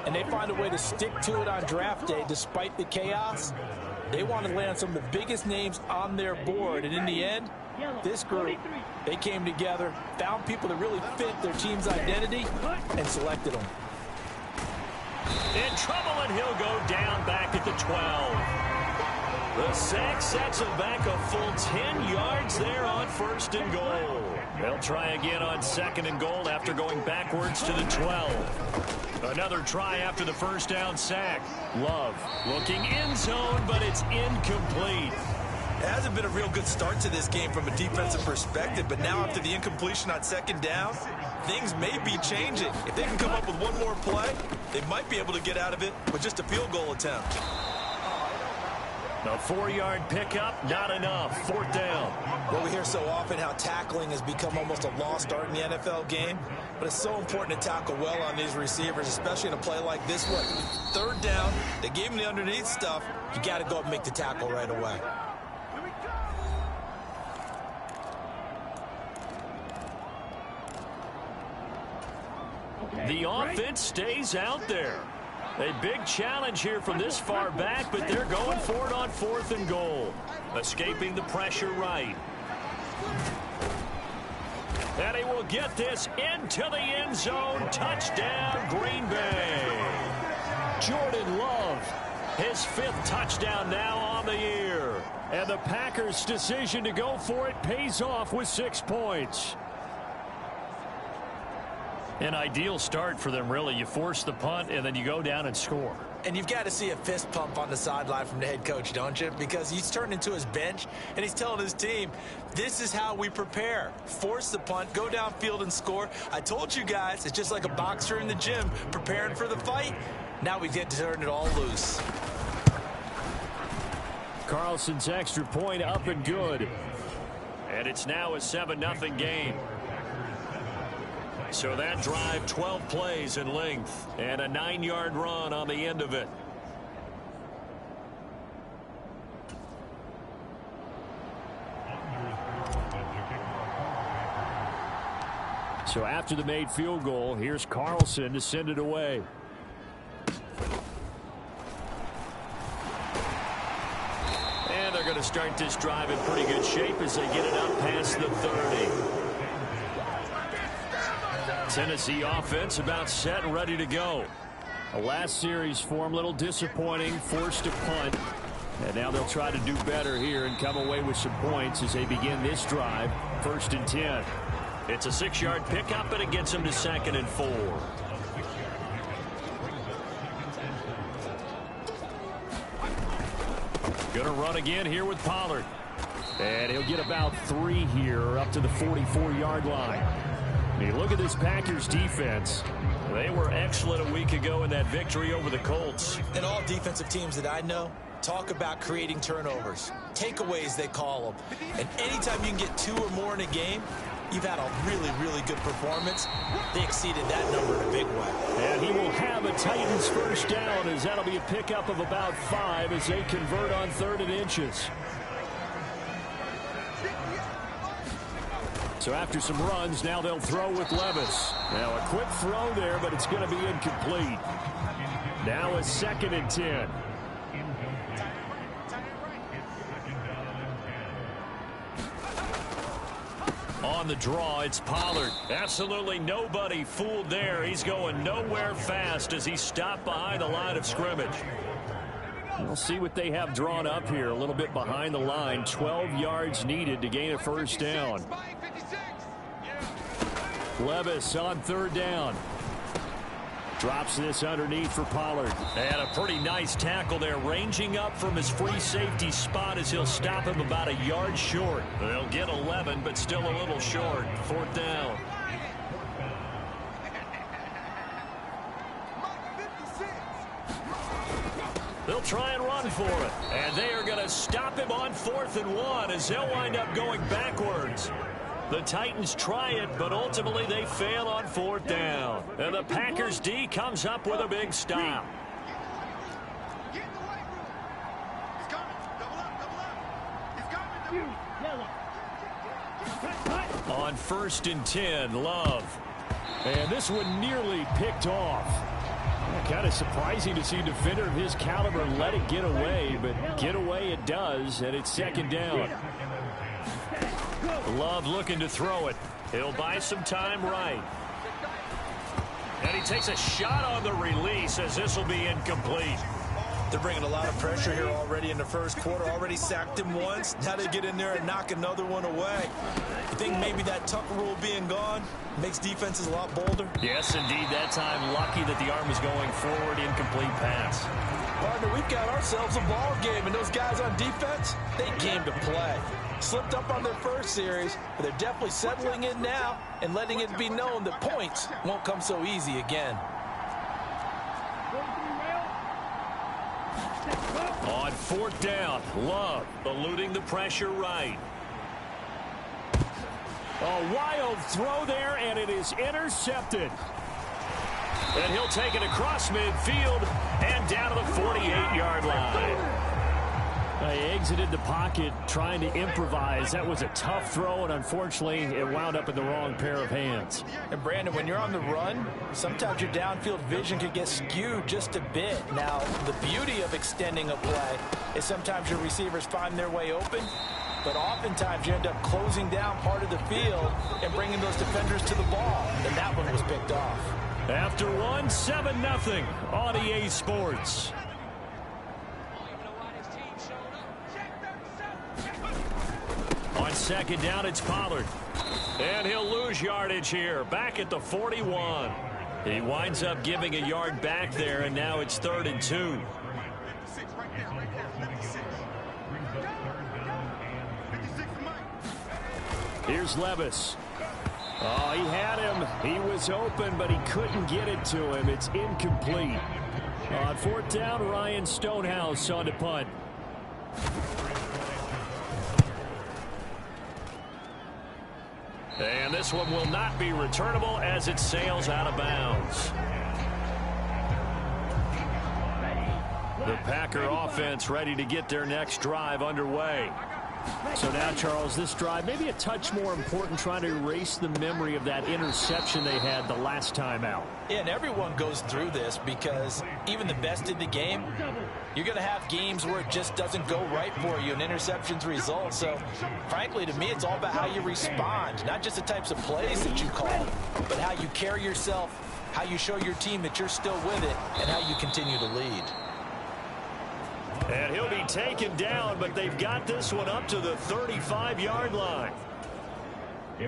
and they find a way to stick to it on draft day despite the chaos. They want to land some of the biggest names on their board, and in the end, this group, they came together, found people that really fit their team's identity, and selected them. In trouble, and he'll go down back at the 12. The sack sets him back a full 10 yards there on 1st and goal. They'll try again on 2nd and goal after going backwards to the 12. Another try after the first down sack. Love looking end zone, but it's incomplete. It hasn't been a real good start to this game from a defensive perspective, but now after the incompletion on 2nd down, things may be changing. If they can come up with one more play, they might be able to get out of it with just a field goal attempt. A 4-yard pickup, not enough. 4th down. Well, we hear so often how tackling has become almost a lost art in the NFL game, but it's so important to tackle well on these receivers, especially in a play like this one. 3rd down, they gave him the underneath stuff. You got to go up and make the tackle right away. The offense stays out there. A big challenge here from this far back, but they're going for it on 4th and goal. Escaping the pressure right. And he will get this into the end zone. Touchdown, Green Bay. Jordan Love, his 5th touchdown now on the year. And the Packers' decision to go for it pays off with 6 points. An ideal start for them, really. You force the punt, and then you go down and score. And you've got to see a fist pump on the sideline from the head coach, don't you? Because he's turned into his bench, and he's telling his team, this is how we prepare. Force the punt, go downfield and score. I told you guys, it's just like a boxer in the gym preparing for the fight. Now we get to turn it all loose. Carlson's extra point up and good. And it's now a 7-0 game. So that drive, 12 plays in length, and a 9-yard run on the end of it. So after the made field goal, here's Carlson to send it away. And they're going to start this drive in pretty good shape as they get it up past the 30. Tennessee offense about set and ready to go. The last series for them, a little disappointing, forced to punt. And now they'll try to do better here and come away with some points as they begin this drive. 1st and 10. It's a 6-yard pickup, and it gets them to 2nd and 4. Gonna run again here with Pollard. And he'll get about 3 here up to the 44-yard line. You look at this Packers defense. They were excellent a week ago in that victory over the Colts. And all defensive teams that I know talk about creating turnovers. Takeaways, they call them. And anytime you can get 2 or more in a game, you've had a really, really good performance. They exceeded that number in a big way. And he will have a Titans first down as that'll be a pickup of about 5 as they convert on 3rd and inches. So after some runs, now they'll throw with Levis. Now a quick throw there, but it's going to be incomplete. Now a 2nd and 10. On the draw, it's Pollard. Absolutely nobody fooled there. He's going nowhere fast as he stopped behind the line of scrimmage. We'll see what they have drawn up here. A little bit behind the line. 12 yards needed to gain a first down. Levis on 3rd down. Drops this underneath for Pollard. And a pretty nice tackle there, ranging up from his free safety spot as he'll stop him about a yard short. They'll get 11, but still a little short. 4th down. They'll try and run for it. And they are going to stop him on 4th and 1 as they'll wind up going backwards. The Titans try it, but ultimately they fail on 4th down. And the Packers D comes up with a big stop. Get in the weight room. He's coming. Double up, double up. He's coming. On 1st and 10, Love. And this one nearly picked off. Kind of surprising to see a defender of his caliber let it get away, but get away it does, and it's 2nd down. Love looking to throw it. He'll buy some time right. And he takes a shot on the release as this will be incomplete. They're bringing a lot of pressure here already in the first quarter. Already sacked him once. Now they get in there and knock another one away. You think maybe that Tucker rule being gone makes defenses a lot bolder? Yes, indeed. That time, lucky that the arm was going forward. Incomplete pass. Partner, we've got ourselves a ball game, and those guys on defense, they came to play. Slipped up on their first series, but they're definitely settling in now and letting it be known that points won't come so easy again. On 4th down, Love eluding the pressure right. A wild throw there, and it is intercepted. And he'll take it across midfield and down to the 48-yard line. He exited the pocket trying to improvise. That was a tough throw, and unfortunately, it wound up in the wrong pair of hands. And, Brandon, when you're on the run, sometimes your downfield vision can get skewed just a bit. Now, the beauty of extending a play is sometimes your receivers find their way open, but oftentimes you end up closing down part of the field and bringing those defenders to the ball, and that one was picked off. After one, 7-0 on EA Sports. On 2nd down, it's Pollard. And he'll lose yardage here, back at the 41. He winds up giving a yard back there, and now it's 3rd and 2. Here's Levis. Oh, he had him. He was open, but he couldn't get it to him. It's incomplete. On 4th down, Ryan Stonehouse on the punt. And this one will not be returnable as it sails out of bounds. The Packer offense ready to get their next drive underway. So now, Charles, this drive maybe a touch more important, trying to erase the memory of that interception they had the last time out. Yeah, and everyone goes through this because even the best in the game, you're going to have games where it just doesn't go right for you and interceptions result. So, frankly, to me, it's all about how you respond, not just the types of plays that you call, but how you carry yourself, how you show your team that you're still with it, and how you continue to lead. And he'll be taken down, but they've got this one up to the 35-yard line.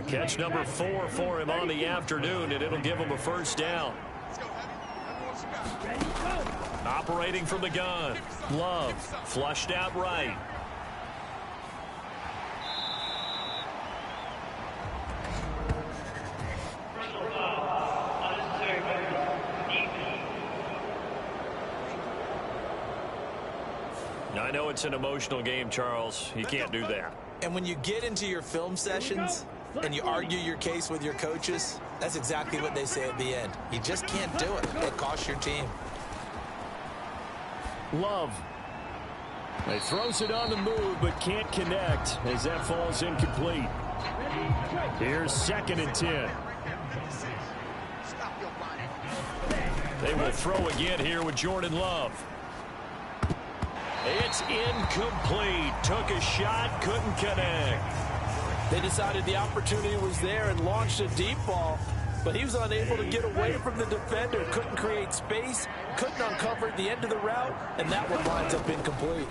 Catch number 4 for him on the afternoon, and it'll give him a 1st down. Operating from the gun. Love flushed out right. I know it's an emotional game, Charles. You can't do that. And when you get into your film sessions and you argue your case with your coaches, that's exactly what they say at the end. You just can't do it. It costs your team. Love. He throws it on the move, but can't connect as that falls incomplete. Here's 2nd and 10. They will throw again here with Jordan Love. It's incomplete. Took a shot, couldn't connect. They decided the opportunity was there and launched a deep ball, but he was unable to get away from the defender. Couldn't create space, couldn't uncover the end of the route, and that one winds up incomplete.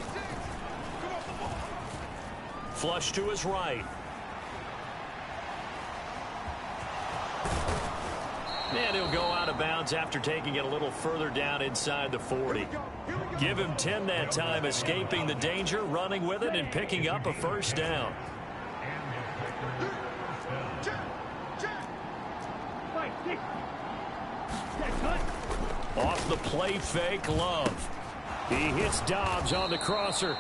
Flush to his right. And he'll go out of bounds after taking it a little further down inside the 40. Give him 10 that time, escaping the danger, running with it, and picking up a 1st down. Off the play fake, Love. He hits Dobbs on the crosser.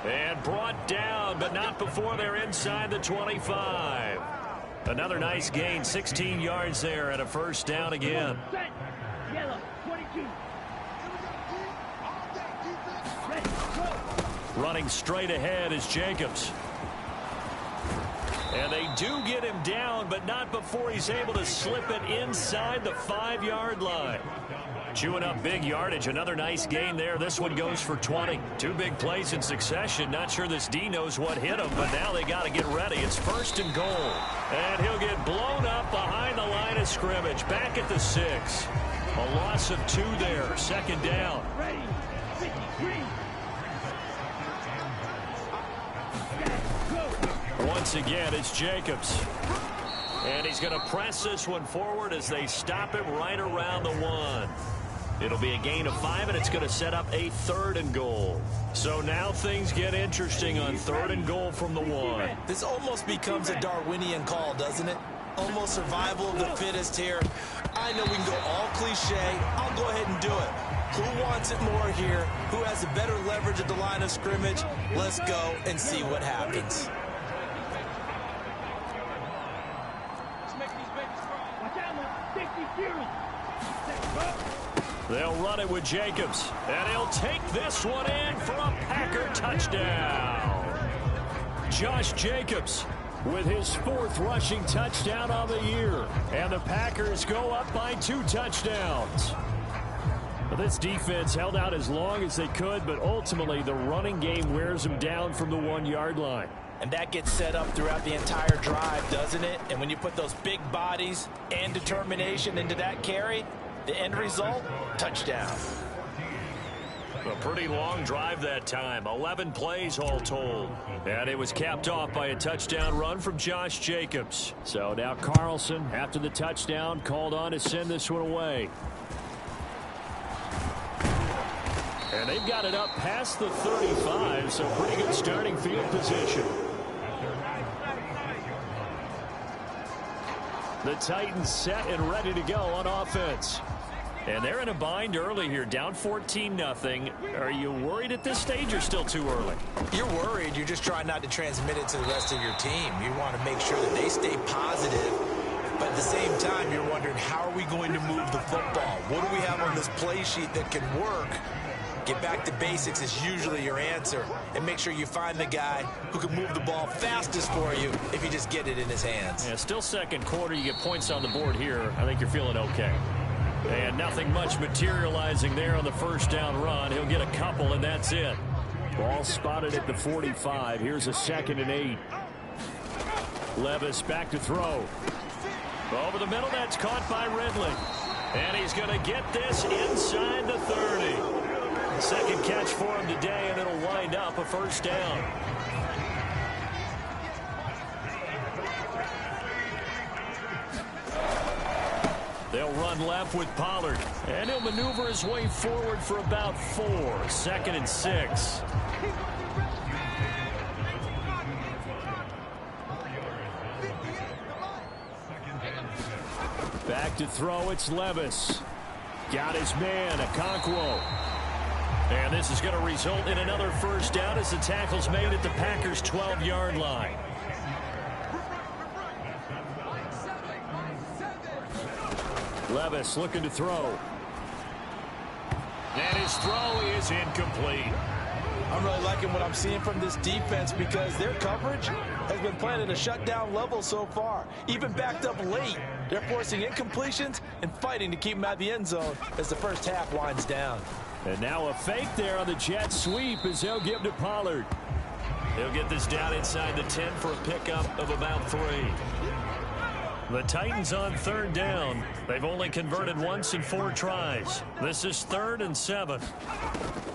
And brought down, but not before they're inside the 25. Another nice gain, 16 yards there and a first down again. Set. Yellow. 22. Ready. Go. Running straight ahead is Jacobs. And they do get him down, but not before he's able to slip it inside the 5-yard line. Chewing up big yardage. Another nice gain there. This one goes for 20. Two big plays in succession. Not sure this D knows what hit him, but now they got to get ready. It's first and goal. And he'll get blown up behind the line of scrimmage. Back at the 6. A loss of 2 there. Second down. Ready. 53. Once again, it's Jacobs. And he's going to press this one forward as they stop him right around the 1. It'll be a gain of 5, and it's going to set up a 3rd and goal. So now things get interesting on 3rd and goal from the 1. This almost becomes a Darwinian call, doesn't it? Almost survival of the fittest here. I know we can go all cliche. I'll go ahead and do it. Who wants it more here? Who has a better leverage at the line of scrimmage? Let's go and see what happens. They'll run it with Jacobs, and he'll take this one in for a Packer touchdown. Josh Jacobs with his 4th rushing touchdown on the year, and the Packers go up by 2 touchdowns. But this defense held out as long as they could, but ultimately the running game wears them down from the 1-yard line. And that gets set up throughout the entire drive, doesn't it? And when you put those big bodies and determination into that carry, the end result, touchdown. A pretty long drive that time, 11 plays all told. And it was capped off by a touchdown run from Josh Jacobs. So now Carlson, after the touchdown, called on to send this one away. And they've got it up past the 35, so pretty good starting field position. The Titans set and ready to go on offense. And they're in a bind early here, down 14-0. Are you worried at this stage or still too early? You're worried. You're just trying not to transmit it to the rest of your team. You want to make sure that they stay positive. But at the same time, you're wondering, how are we going to move the football? What do we have on this play sheet that can work? Get back to basics is usually your answer. And make sure you find the guy who can move the ball fastest for you if you just get it in his hands. Yeah, still second quarter. You get points on the board here. I think you're feeling okay. And nothing much materializing there on the first down run. He'll get a couple, and that's it. Ball spotted at the 45. Here's a 2nd and 8. Levis back to throw. Over the middle, that's caught by Ridley. And he's going to get this inside the 30. Second catch for him today, and it'll wind up a first down. They'll run left with Pollard, and he'll maneuver his way forward for about 4. 2nd and 6. Back to throw, it's Levis. Got his man, Okonkwo. And this is going to result in another first down as the tackle's made at the Packers' 12-yard line. Levis looking to throw. And his throw is incomplete. I'm really liking what I'm seeing from this defense because their coverage has been playing at a shutdown level so far. Even backed up late, they're forcing incompletions and fighting to keep them at the end zone as the first half winds down. And now a fake there on the jet sweep as they'll give to Pollard. He'll get this down inside the 10 for a pickup of about 3. The Titans on 3rd down. They've only converted once in 4 tries. This is 3rd and 7.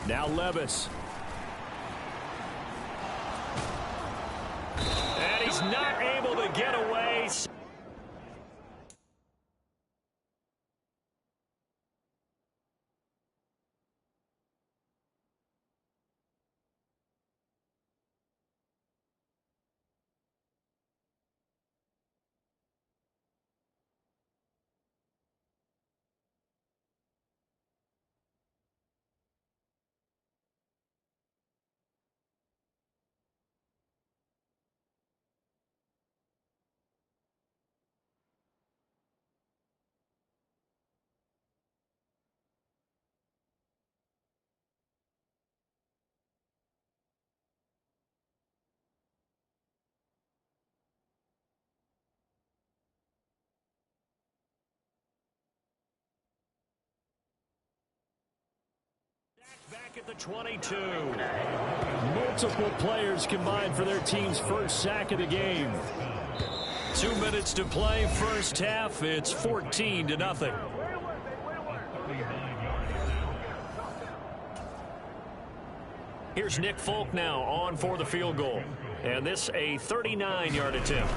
Now Levis. And he's not able to get away. at the 22. Multiple players combined for their team's first sack of the game. 2 minutes to play, first half. It's 14-0. Here's Nick Folk now on for the field goal. And this a 39-yard attempt.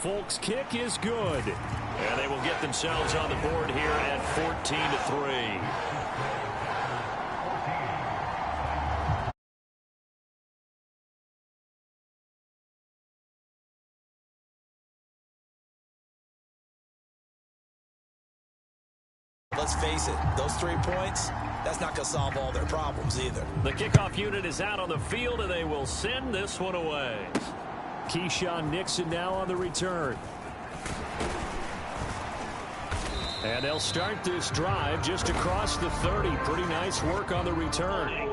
Folk's kick is good. And they will get themselves on the board here at 14-3. Let's face it, those 3 points, that's not going to solve all their problems either. The kickoff unit is out on the field, and they will send this one away. Keyshawn Nixon now on the return. And they'll start this drive just across the 30. Pretty nice work on the return.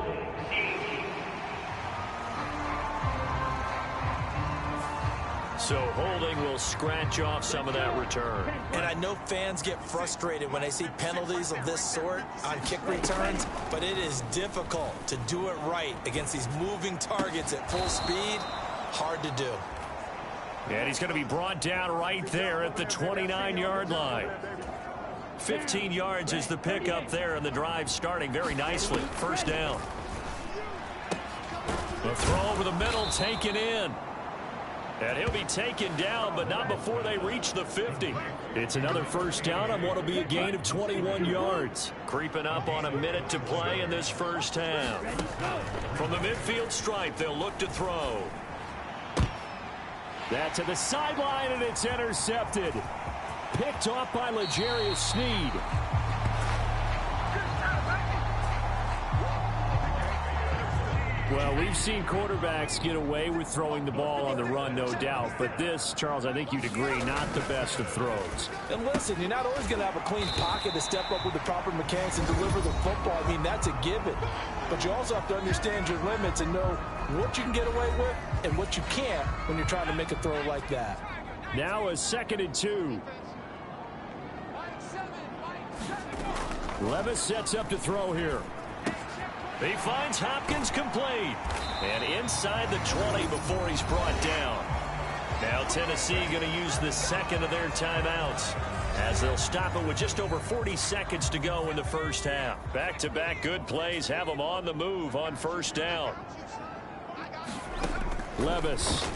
So holding will scratch off some of that return. And I know fans get frustrated when they see penalties of this sort on kick returns, but it is difficult to do it right against these moving targets at full speed. Hard to do. And he's going to be brought down right there at the 29-yard line. 15 yards is the pickup there, and the drive starting very nicely. First down. The throw over the middle taken in. And he'll be taken down, but not before they reach the 50. It's another first down on what will be a gain of 21 yards. Creeping up on a minute to play in this first half. From the midfield stripe, they'll look to throw. That to the sideline, and it's intercepted. Picked off by L'Jarius Sneed. Well, we've seen quarterbacks get away with throwing the ball on the run, no doubt. But this, Charles, I think you'd agree, not the best of throws. And listen, you're not always going to have a clean pocket to step up with the proper mechanics and deliver the football. I mean, that's a given. But you also have to understand your limits and know what you can get away with and what you can't when you're trying to make a throw like that. Now a 2nd and 2. Levis sets up to throw here. He finds Hopkins complete. And inside the 20 before he's brought down. Now Tennessee going to use the second of their timeouts as they'll stop it with just over 40 seconds to go in the first half. Back-to-back good plays have them on the move on first down. Levis.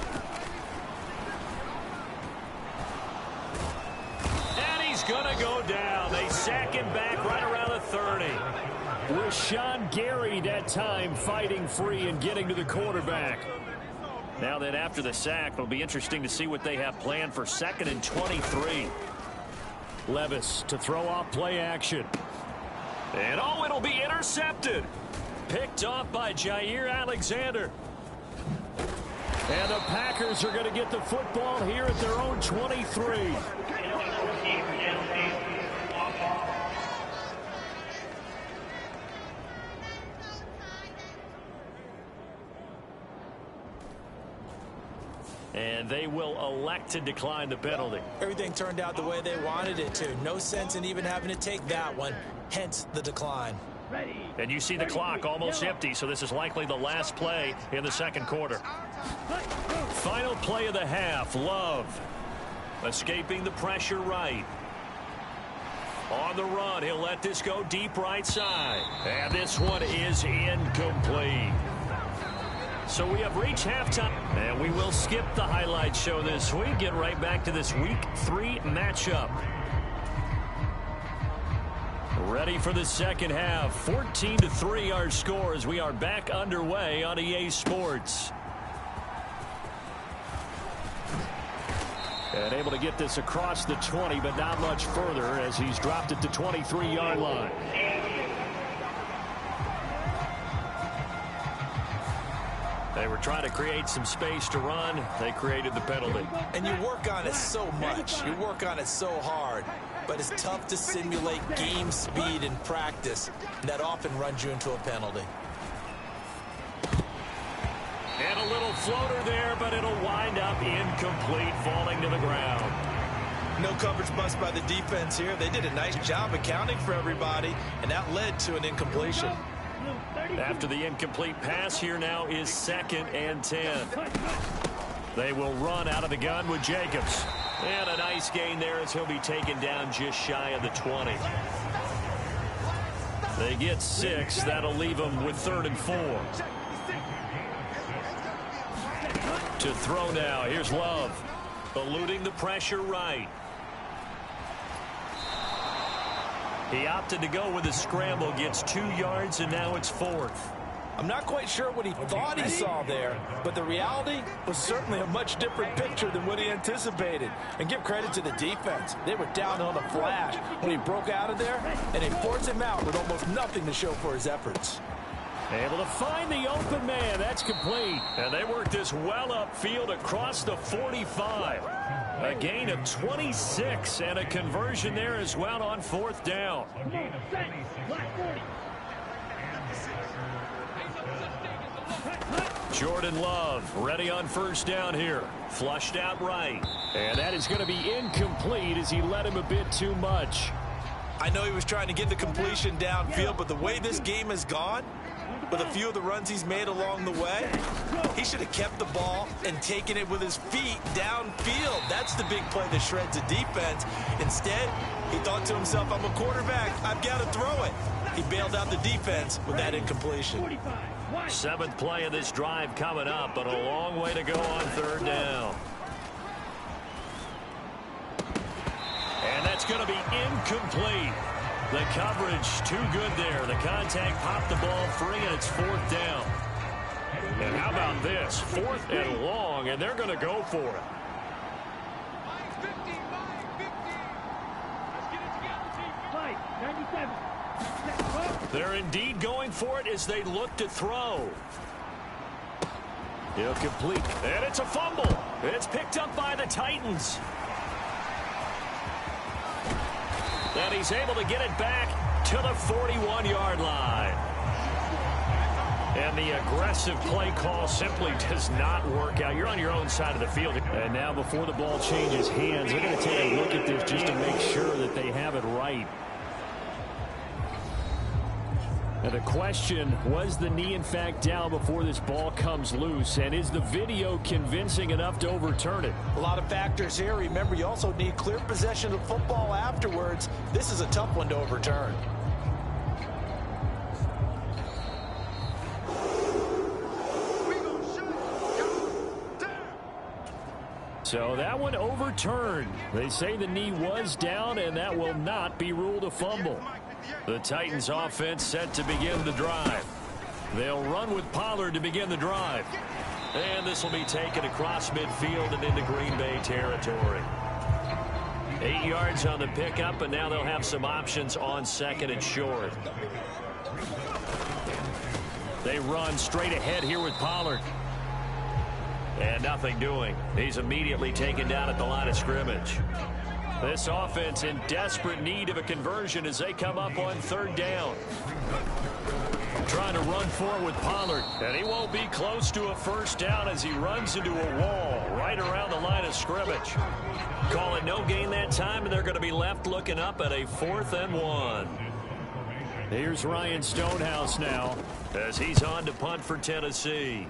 And he's going to go down. They sack him back right around the 30. Rashawn Gary that time fighting free and getting to the quarterback. Now then after the sack, it'll be interesting to see what they have planned for 2nd and 23. Levis to throw off play action. And oh, it'll be intercepted. Picked off by Jair Alexander. And the Packers are going to get the football here at their own 23. And they will elect to decline the penalty. Everything turned out the way they wanted it to. No sense in even having to take that one, hence the decline. And you see the clock almost empty, so this is likely the last play in the second quarter. Final play of the half, Love. Escaping the pressure right. On the run, he'll let this go deep right side. And this one is incomplete. So we have reached halftime, and we will skip the highlight show this week. Get right back to this Week 3 matchup. Ready for the second half. 14-3 our score as we are back underway on EA Sports. And able to get this across the 20, but not much further as he's dropped it to 23-yard line. They were trying to create some space to run. They created the penalty. And you work on it so much. You work on it so hard. But it's tough to simulate game speed in practice. That often runs you into a penalty. And a little floater there, but it'll wind up incomplete, falling to the ground. No coverage bust by the defense here. They did a nice job accounting for everybody, and that led to an incompletion. After the incomplete pass, here now is 2nd and 10. They will run out of the gun with Jacobs. And a nice gain there as he'll be taken down just shy of the 20. They get 6. That'll leave them with 3rd and 4. To throw now. Here's Love. Eluding the pressure right. He opted to go with a scramble. Gets 2 yards, and now it's 4th. I'm not quite sure what he thought he saw there, but the reality was certainly a much different picture than what he anticipated. And give credit to the defense. They were down on a flash when he broke out of there, and they forced him out with almost nothing to show for his efforts. Able to find the open man. That's complete. And they work this well upfield across the 45. A gain of 26 and a conversion there as well on 4th down. Jordan Love ready on 1st down here. Flushed out right. And that is going to be incomplete as he led him a bit too much. I know he was trying to get the completion downfield, but the way this game has gone, with a few of the runs he's made along the way, he should have kept the ball and taken it with his feet downfield. That's the big play that shreds the defense. Instead, he thought to himself, I'm a quarterback. I've got to throw it. He bailed out the defense with that incompletion. 7th play of this drive coming up, but a long way to go on 3rd down. And that's going to be incomplete. The coverage too good there. The contact popped the ball free, and it's 4th down. And how about this? 4th and long, and they're going to go for it. They're indeed going for it as they look to throw. He'll complete, and it's a fumble. It's picked up by the Titans. And he's able to get it back to the 41-yard line. And the aggressive play call simply does not work out. You're on your own side of the field. And now before the ball changes hands, they're going to take a look at this just to make sure that they have it right. And the question, was the knee in fact down before this ball comes loose? And is the video convincing enough to overturn it? A lot of factors here. Remember, you also need clear possession of football afterwards. This is a tough one to overturn. So that one overturned. They say the knee was down, and that will not be ruled a fumble. The Titans offense set to begin the drive. They'll run with Pollard to begin the drive. And this will be taken across midfield and into Green Bay territory. 8 yards on the pickup, and now they'll have some options on 2nd and short. They run straight ahead here with Pollard. And nothing doing. He's immediately taken down at the line of scrimmage. This offense in desperate need of a conversion as they come up on 3rd down. Trying to run forward with Pollard. And he won't be close to a 1st down as he runs into a wall right around the line of scrimmage. Call it no gain that time, and they're going to be left looking up at a 4th and 1. Here's Ryan Stonehouse now as he's on to punt for Tennessee.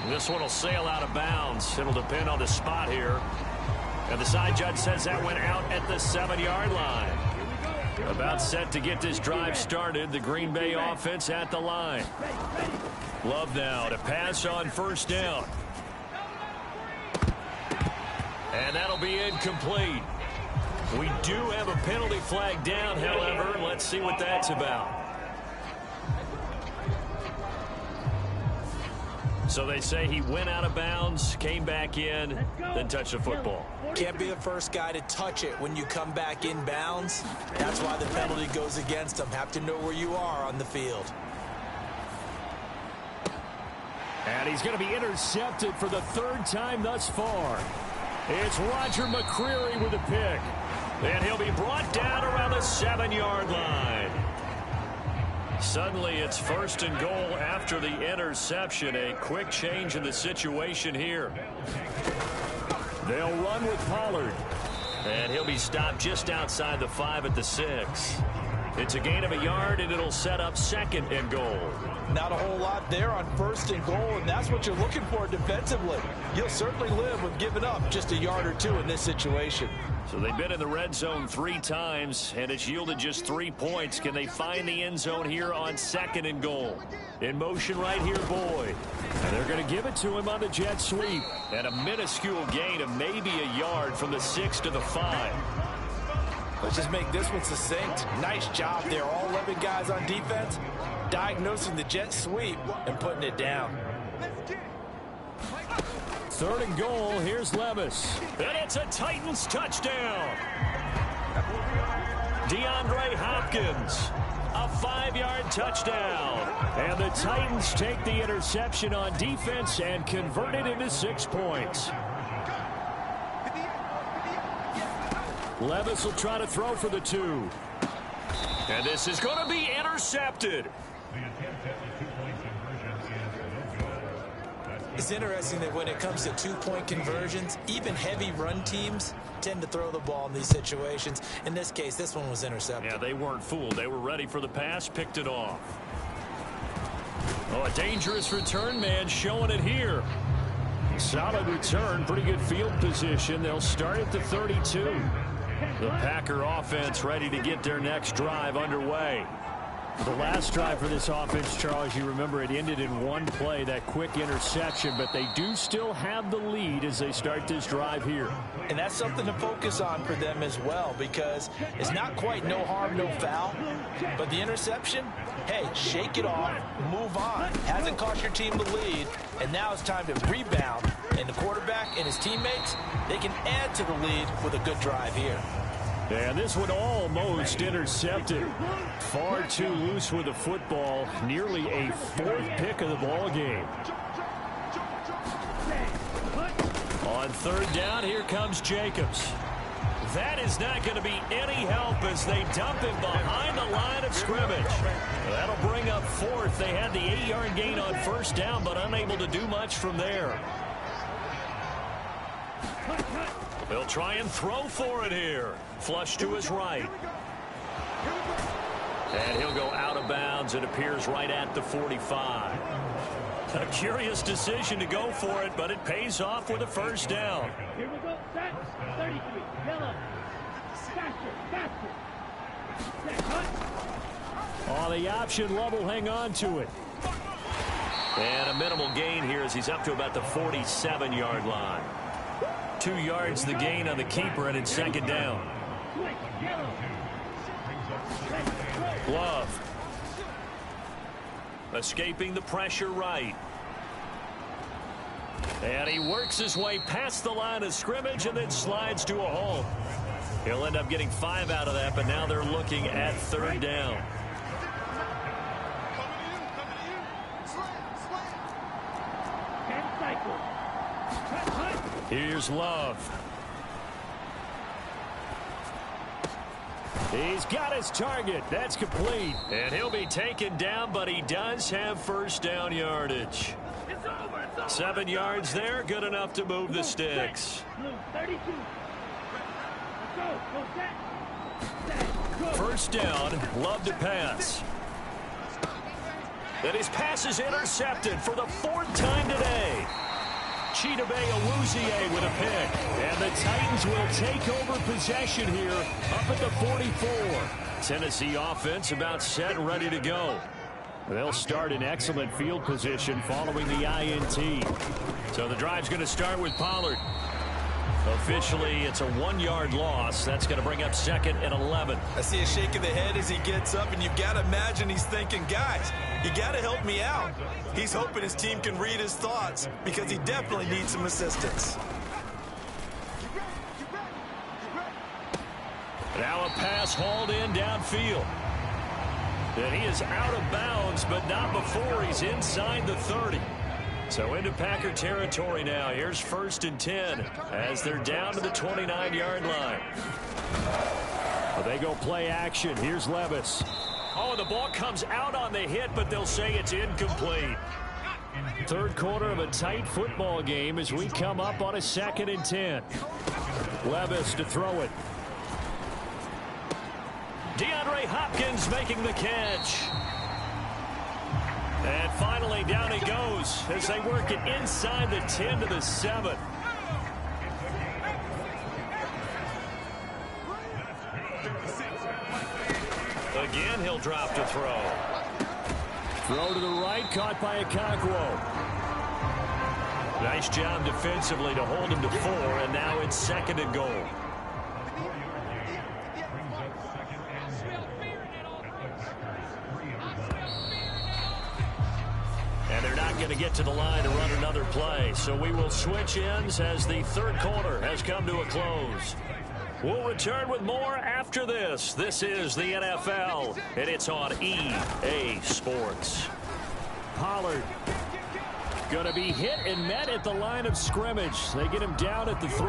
This one will sail out of bounds. It'll depend on the spot here. And the side judge says that went out at the 7-yard line. About set to get this drive started. The Green Bay offense at the line. Love now to pass on 1st down. And that'll be incomplete. We do have a penalty flag down, however. Let's see what that's about. So they say he went out of bounds, came back in, then touched the football. Can't be the first guy to touch it when you come back in bounds. That's why the penalty goes against him. Have to know where you are on the field. And he's going to be intercepted for the 3rd time thus far. It's Roger McCreary with a pick. And he'll be brought down around the 7-yard line. Suddenly it's 1st and goal after the interception. A quick change in the situation here. They'll run with Pollard. And he'll be stopped just outside the 5 at the 6. It's a gain of a yard, and it'll set up 2nd and goal. Not a whole lot there on 1st and goal, and that's what you're looking for defensively. You'll certainly live with giving up just a yard or 2 in this situation. So they've been in the red zone 3 times, and it's yielded just 3 points. Can they find the end zone here on 2nd and goal? In motion right here, Boyd. And they're going to give it to him on the jet sweep. And a minuscule gain of maybe a yard from the 6 to the 5. Let's just make this one succinct. Nice job there. All 11 guys on defense diagnosing the jet sweep and putting it down. 3rd and goal. Here's Levis. And it's a Titans touchdown. DeAndre Hopkins. A 5-yard touchdown. And the Titans take the interception on defense and convert it into 6 points. Levis will try to throw for the 2. And this is going to be intercepted. It's interesting that when it comes to 2-point conversions, even heavy run teams tend to throw the ball in these situations. In this case, this one was intercepted. Yeah, they weren't fooled. They were ready for the pass, picked it off. Oh, a dangerous return man showing it here. Solid return, pretty good field position. They'll start at the 32. The Packer offense ready to get their next drive underway. The last drive for this offense, Charles, you remember it ended in 1 play, that quick interception, but they do still have the lead as they start this drive here. And that's something to focus on for them as well, because it's not quite no harm, no foul, but the interception, hey, shake it off, move on. Hasn't cost your team the lead, and now it's time to rebound, and the quarterback and his teammates, they can add to the lead with a good drive here. And this one almost intercepted. Far too loose with the football. Nearly a 4th pick of the ball game. On 3rd down, here comes Jacobs. That is not going to be any help as they dump him behind the line of scrimmage. That'll bring up 4th. They had the 8-yard gain on 1st down, but unable to do much from there. They'll try and throw for it here. Flush to his right. And he'll go out of bounds. It appears right at the 45. A curious decision to go for it, but it pays off with a 1st down. Here we go. Set. 33. Yellow. Faster. On the option, Love will hang on to it. And a minimal gain here as he's up to about the 47-yard line. 2 yards the gain on the keeper, and it's 2nd down. Love. Escaping the pressure right. And he works his way past the line of scrimmage and then slides to a halt. He'll end up getting 5 out of that, but now they're looking at 3rd down. Here's Love. He's got his target. That's complete. And he'll be taken down, but he does have 1st down yardage. 7 yards there, good enough to move the sticks. 1st down, Love to pass. And his pass is intercepted for the 4th time today. Chidobe Awuzie with a pick. And the Titans will take over possession here up at the 44. Tennessee offense about set and ready to go. They'll start in excellent field position following the INT. So the drive's going to start with Pollard. Officially, it's a 1-yard loss. That's going to bring up 2nd and 11. I see a shake of the head as he gets up, and you've got to imagine he's thinking, guys, you got to help me out. He's hoping his team can read his thoughts because he definitely needs some assistance. Now a pass hauled in downfield. And he is out of bounds, but not before he's inside the 30. So into Packer territory now. Here's 1st and 10 as they're down to the 29-yard line. Well, they go play action. Here's Levis. Oh, the ball comes out on the hit, but they'll say it's incomplete. Third quarter of a tight football game as we come up on a 2nd and 10. Levis to throw it. DeAndre Hopkins making the catch. And finally down he goes as they work it inside the 10 to the 7. Again, he'll drop to throw. Throw to the right, caught by Okonkwo. Nice job defensively to hold him to 4, and now it's 2nd and goal. And they're not going to get to the line to run another play, so we will switch ends as the third quarter has come to a close. We'll return with more after this. This is the NFL, and it's on EA Sports. Pollard going to be hit and met at the line of scrimmage. They get him down at the 3.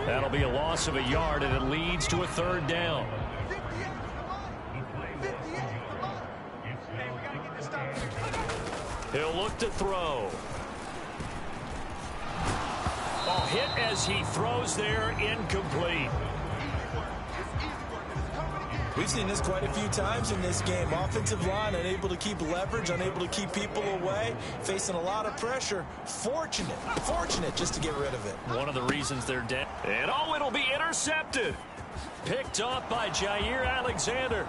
That'll be a loss of a yard, and it leads to a 3rd down. He'll look to throw. Oh, hit as he throws there, incomplete. We've seen this quite a few times in this game. Offensive line unable to keep leverage, unable to keep people away, facing a lot of pressure. Fortunate just to get rid of it. One of the reasons they're dead. And oh, it'll be intercepted. Picked off by Jair Alexander.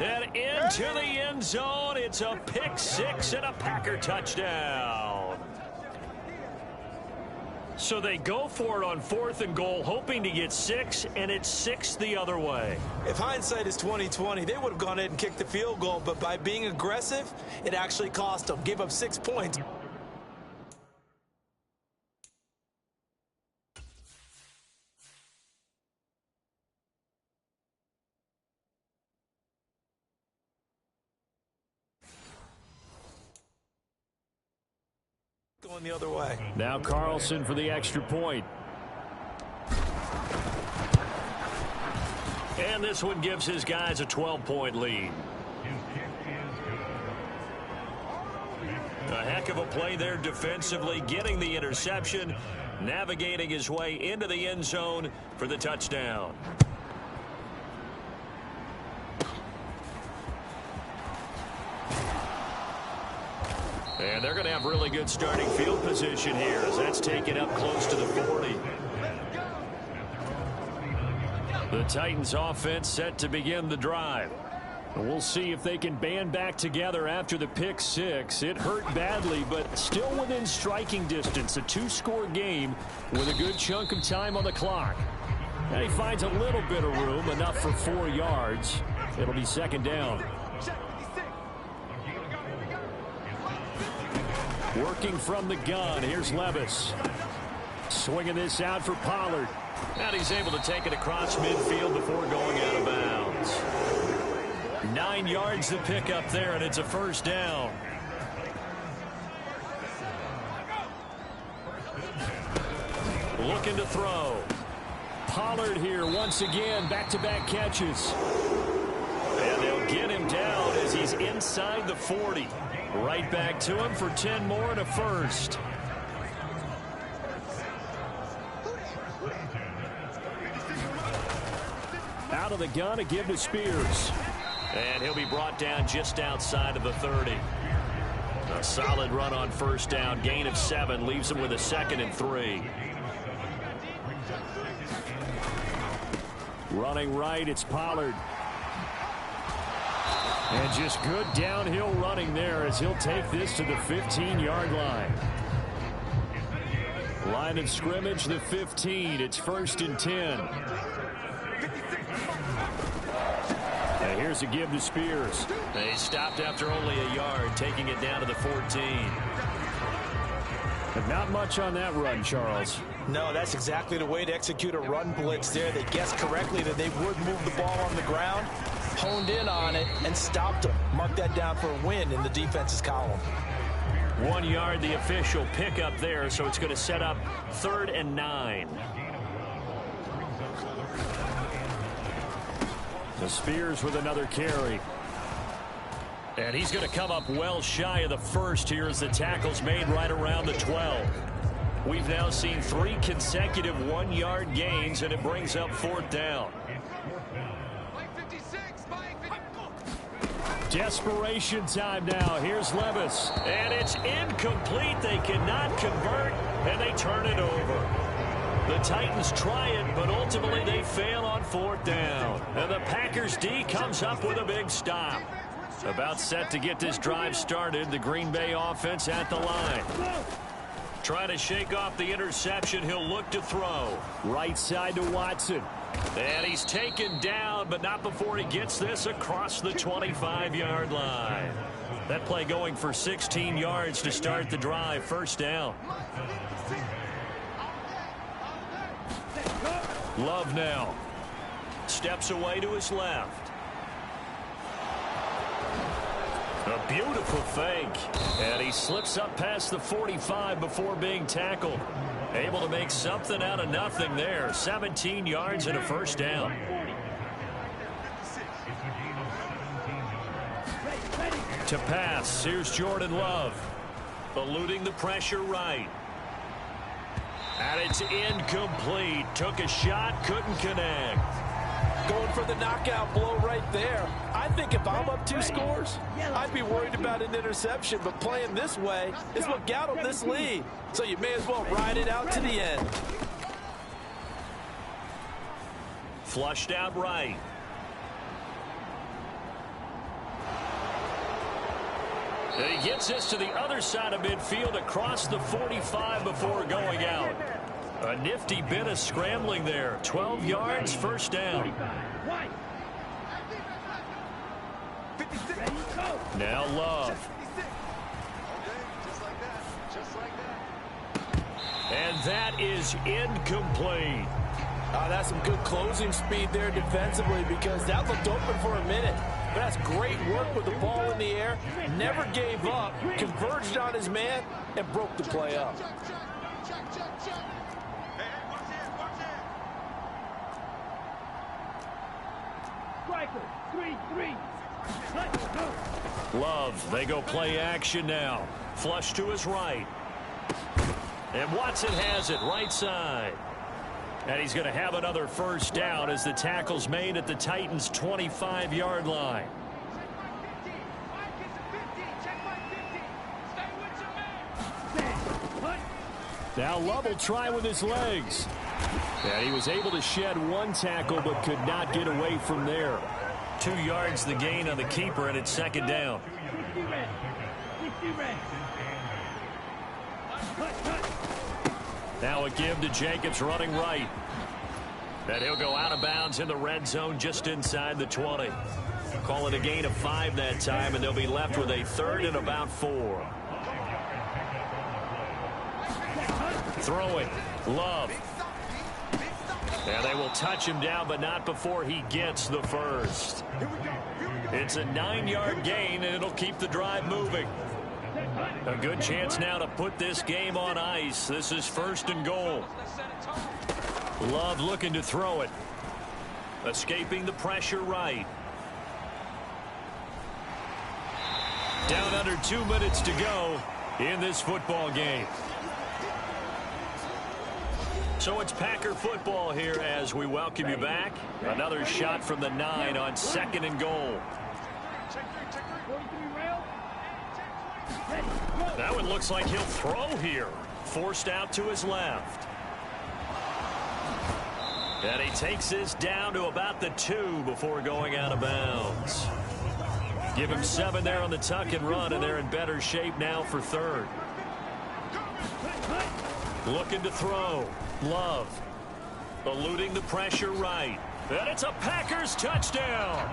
And into the end zone. It's a pick 6 and a Packer touchdown. So they go for it on 4th and goal, hoping to get 6, and it's 6 the other way. If hindsight is 20/20, they would have gone ahead and kicked the field goal, but by being aggressive, it actually cost them. Gave up 6 points. Going the other way. Now Carlson for the extra point. And this one gives his guys a 12-point lead. A heck of a play there defensively, getting the interception, navigating his way into the end zone for the touchdown. And they're going to have really good starting field position here as that's taken up close to the 40. The Titans offense set to begin the drive. We'll see if they can band back together after the pick 6. It hurt badly, but still within striking distance. A 2-score game with a good chunk of time on the clock. And he finds a little bit of room, enough for 4 yards. It'll be 2nd down. Working from the gun, here's Levis. Swinging this out for Pollard. And he's able to take it across midfield before going out of bounds. 9 yards to pick up there, and it's a 1st down. Looking to throw. Pollard here once again, back-to-back catches. And they'll get him down as he's inside the 40. Right back to him for 10 more and a 1st. Out of the gun, a give to Spears. And he'll be brought down just outside of the 30. A solid run on 1st down. Gain of 7 leaves him with a 2nd and 3. Running right, it's Pollard. And just good downhill running there as he'll take this to the 15-yard line. Line of scrimmage, the 15. It's 1st and 10. And here's a give to Spears. They stopped after only a yard, taking it down to the 14. But not much on that run, Charles. No, that's exactly the way to execute a run blitz there. They guessed correctly that they would move the ball on the ground, honed in on it, and stopped them. Mark that down for a win in the defense's column. 1 yard, the official pickup there, so it's going to set up 3rd and 9. The Spears with another carry. And he's going to come up well shy of the first here as the tackle's made right around the 12. We've now seen 3 consecutive 1-yard gains, and it brings up 4th down. Desperation time now. Here's Levis. And it's incomplete. They cannot convert, and they turn it over. The Titans try it, but ultimately they fail on 4th down. And the Packers D comes up with a big stop. About set to get this drive started. The Green Bay offense at the line. Trying to shake off the interception. He'll look to throw. Right side to Watson. And he's taken down, but not before he gets this across the 25-yard line. That play going for 16 yards to start the drive. 1st down. Love now. Steps away to his left. A beautiful fake. And he slips up past the 45 before being tackled. Able to make something out of nothing there. 17 yards and a 1st down. To pass. Here's Jordan Love. Eluding the pressure right. And it's incomplete. Took a shot, couldn't connect. Going for the knockout blow right there. I think if I'm up 2 scores, I'd be worried about an interception, but playing this way is what got him this lead. So you may as well ride it out to the end. Flushed out right. And he gets this to the other side of midfield across the 45 before going out. A nifty bit of scrambling there. 12 yards, 1st down. Now Love. And that is incomplete. That's some good closing speed there defensively, because that looked open for a minute. But that's great work with the ball in the air. Never gave up, converged on his man, and broke the play up. Love, they go play action now. Flush to his right. And Watson has it right side. And he's going to have another 1st down as the tackle's made at the Titans' 25-yard line. Now Love will try with his legs. And he was able to shed 1 tackle but could not get away from there. 2 yards the gain on the keeper, and it's 2nd down. Now a give to Jacobs running right. And he'll go out of bounds in the red zone just inside the 20. Call it a gain of 5 that time, and they'll be left with a 3rd and about 4. Throwing. Love. And they will touch him down, but not before he gets the 1st. It's a 9-yard gain, and it'll keep the drive moving. A good chance now to put this game on ice. This is 1st and goal. Love looking to throw it. Escaping the pressure right. Down under 2 minutes to go in this football game. So it's Packer football here as we welcome you back. Another shot from the 9 on 2nd and goal. That one looks like he'll throw here. Forced out to his left. And he takes this down to about the 2 before going out of bounds. Give him 7 there on the tuck and run, and they're in better shape now for 3rd. Looking to throw. Love. Eluding the pressure right. And it's a Packers touchdown.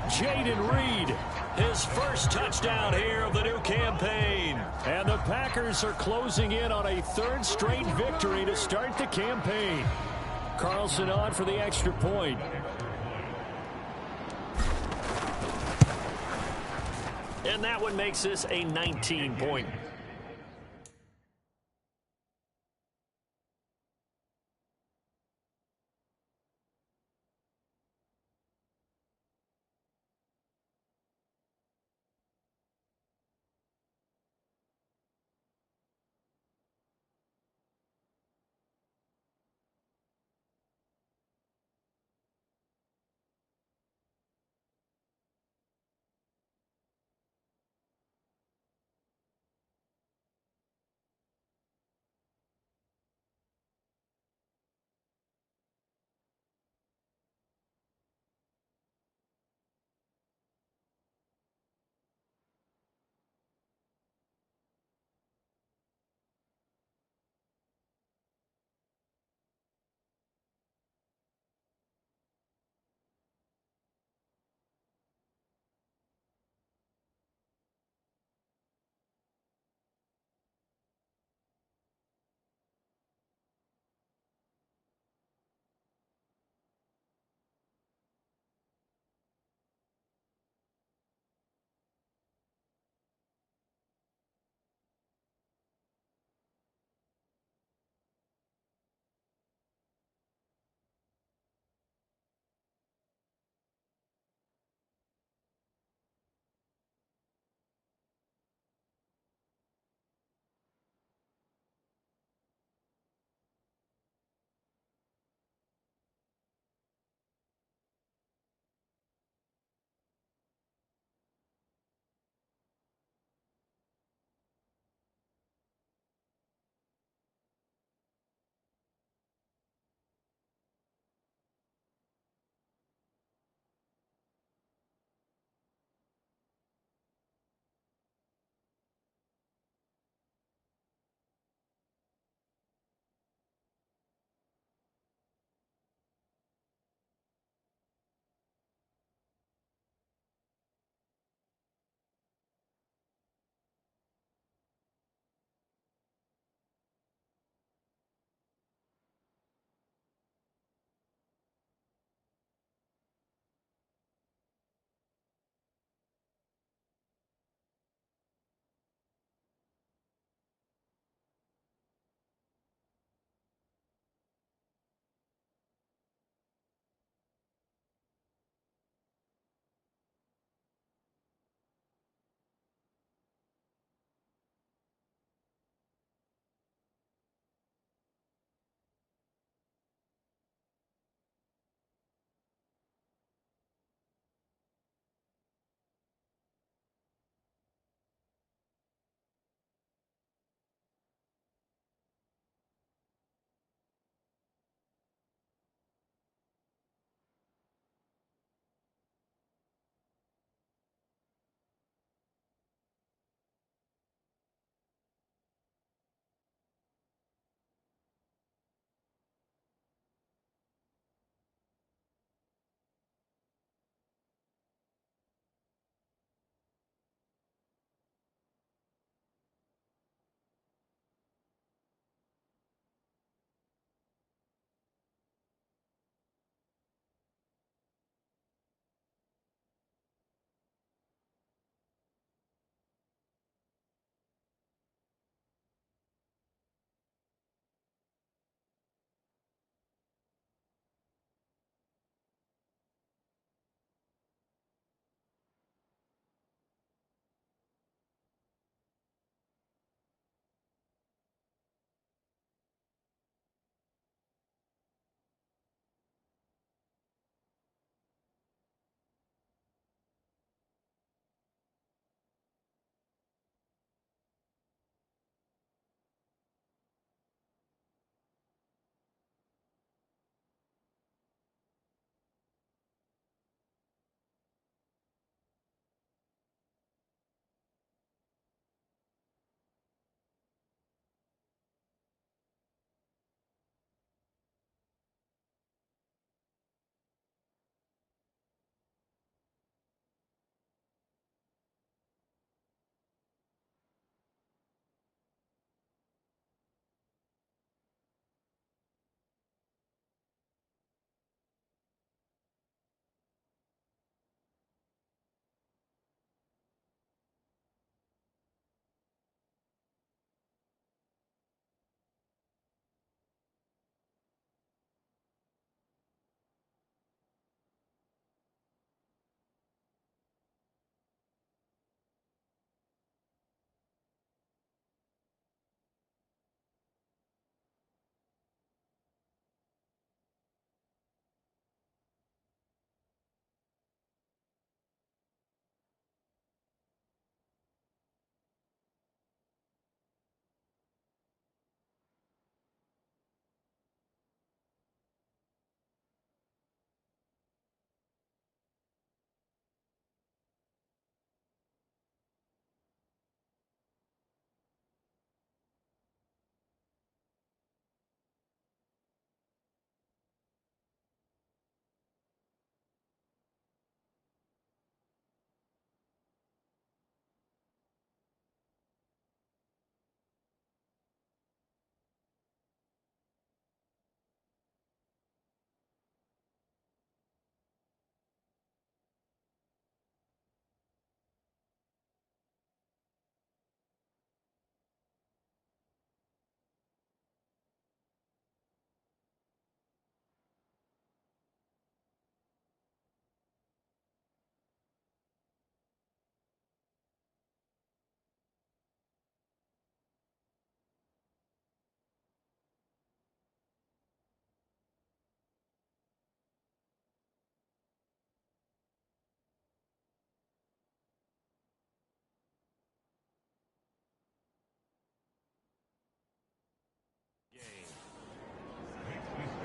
Jaden Reed, his 1st touchdown here of the new campaign. And the Packers are closing in on a 3rd straight victory to start the campaign. Carlson on for the extra point. And that one makes this a 19-point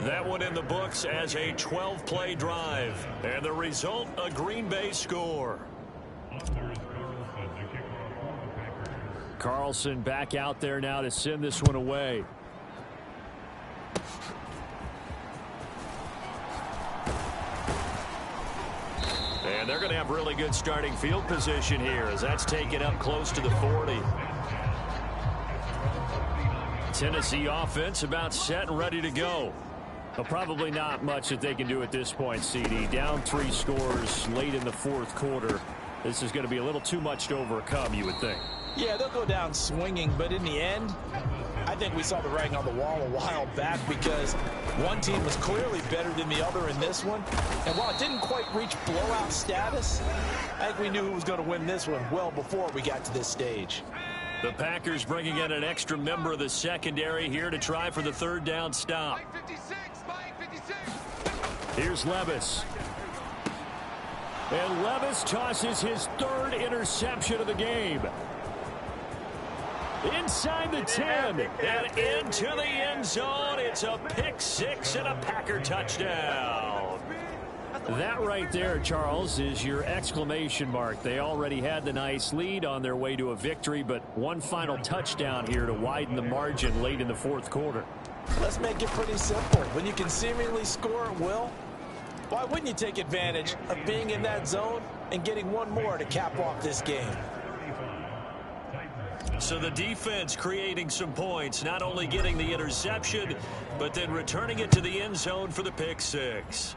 That one in the books as a 12-play drive. And the result, a Green Bay score. Carlson back out there now to send this one away. And they're going to have really good starting field position here as that's taken up close to the 40. Tennessee offense about set and ready to go. But probably not much that they can do at this point, CD. Down 3 scores late in the fourth quarter. This is going to be a little too much to overcome, you would think. Yeah, they'll go down swinging, but in the end, I think we saw the writing on the wall a while back because one team was clearly better than the other in this one. And while it didn't quite reach blowout status, I think we knew who was going to win this one well before we got to this stage. The Packers bringing in an extra member of the secondary here to try for the third down stop. Here's Levis. And Levis tosses his third interception of the game. Inside the 10 and into the end zone. It's a pick 6 and a Packer touchdown. That right there, Charles, is your exclamation mark. They already had the nice lead on their way to a victory, but one final touchdown here to widen the margin late in the fourth quarter. Let's make it pretty simple. When you can seemingly score at will, why wouldn't you take advantage of being in that zone and getting one more to cap off this game? So the defense creating some points, not only getting the interception, but then returning it to the end zone for the pick 6.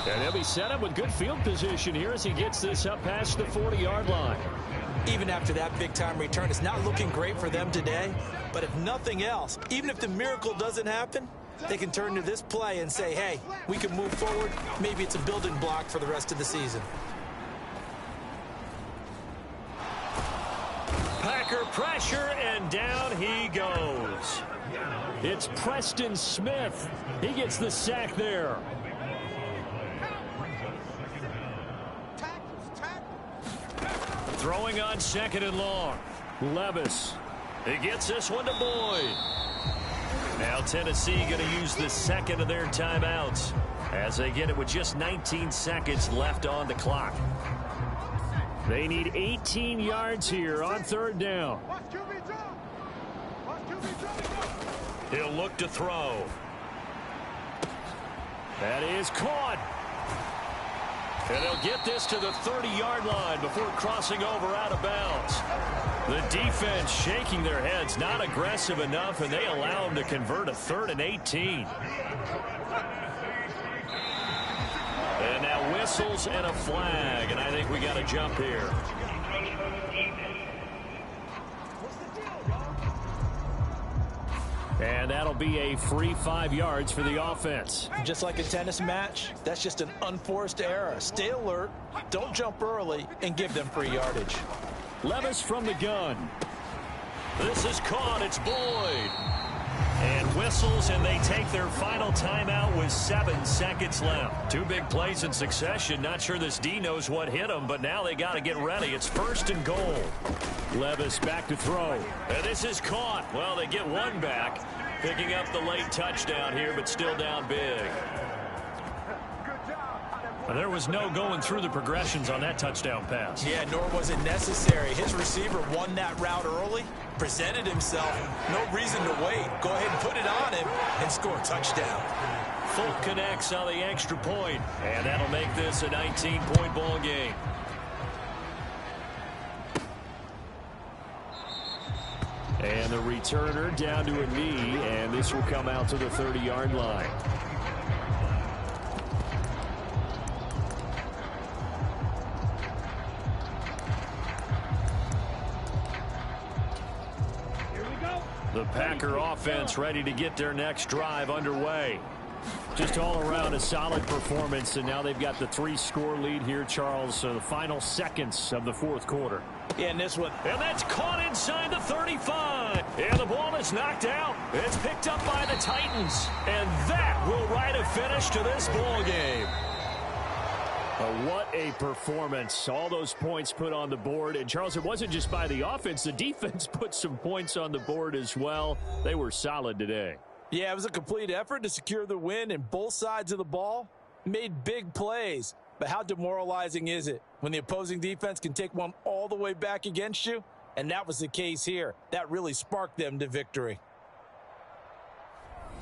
And he'll be set up with good field position here as he gets this up past the 40-yard line. Even after that big-time return, it's not looking great for them today. But if nothing else, even if the miracle doesn't happen, they can turn to this play and say, hey, we can move forward. Maybe it's a building block for the rest of the season. Packer pressure, and down he goes. It's Preston Smith. He gets the sack there. Throwing on second and long. Levis. He gets this one to Boyd. Now Tennessee going to use the second of their timeouts as they get it with just 19 seconds left on the clock. They need 18 yards here on third down. He'll look to throw. That is caught. And they'll get this to the 30-yard line before crossing over out of bounds. The defense shaking their heads, not aggressive enough, and they allow them to convert a 3rd and 18. And now whistles and a flag, and I think we got to jump here. And that'll be a free 5 yards for the offense. Just like a tennis match, that's just an unforced error. Stay alert, don't jump early, and give them free yardage. Levis from the gun. This is caught. It's Boyd. And whistles, and they take their final timeout with 7 seconds left. 2 big plays in succession. Not sure this D knows what hit them, but now they got to get ready. It's 1st and goal. Levis back to throw. And this is caught. Well, they get one back, picking up the late touchdown here, but still down big. There was no going through the progressions on that touchdown pass. Yeah, nor was it necessary. His receiver won that route early, presented himself. No reason to wait. Go ahead and put it on him and score a touchdown. Folk connects on the extra point, and that'll make this a 19-point ball game. And the returner down to a knee, and this will come out to the 30-yard line. The Packer offense ready to get their next drive underway. Just all around a solid performance, and now they've got the 3-score lead here, Charles. So the final seconds of the fourth quarter. Yeah, and this one. And that's caught inside the 35. And the ball is knocked out. It's picked up by the Titans. And that will write a finish to this ball game. What a performance. All those points put on the board. And, Charles, it wasn't just by the offense. The defense put some points on the board as well. They were solid today. Yeah, it was a complete effort to secure the win, and both sides of the ball made big plays. But how demoralizing is it when the opposing defense can take one all the way back against you? And that was the case here. That really sparked them to victory.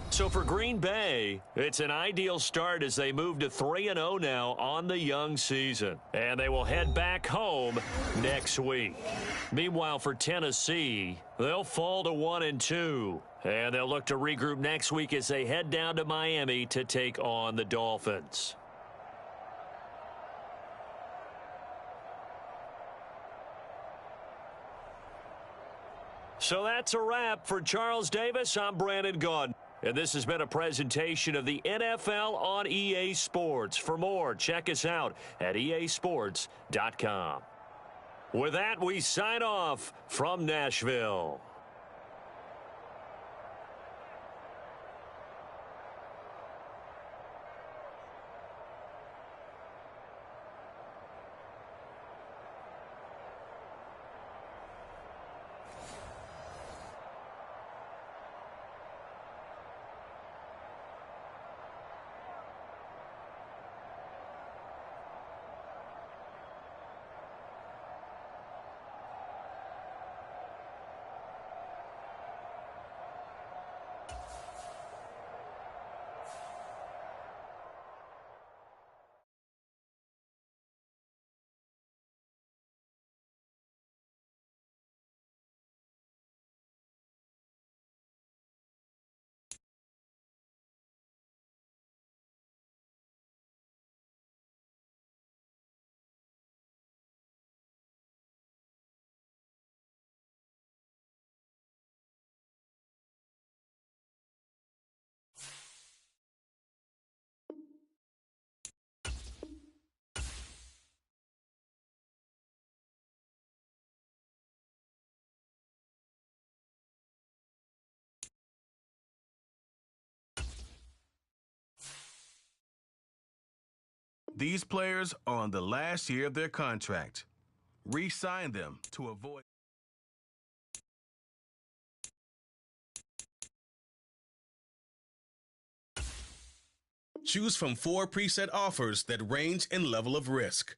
So for Green Bay, it's an ideal start as they move to 3-0 now on the young season. And they will head back home next week. Meanwhile, for Tennessee, they'll fall to 1-2. And they'll look to regroup next week as they head down to Miami to take on the Dolphins. So that's a wrap. For Charles Davis, I'm Brandon Gaudin. And this has been a presentation of the NFL on EA Sports. For more, check us out at easports.com. With that, we sign off from Nashville. These players are on the last year of their contract. Re-sign them to avoid. Choose from 4 preset offers that range in level of risk.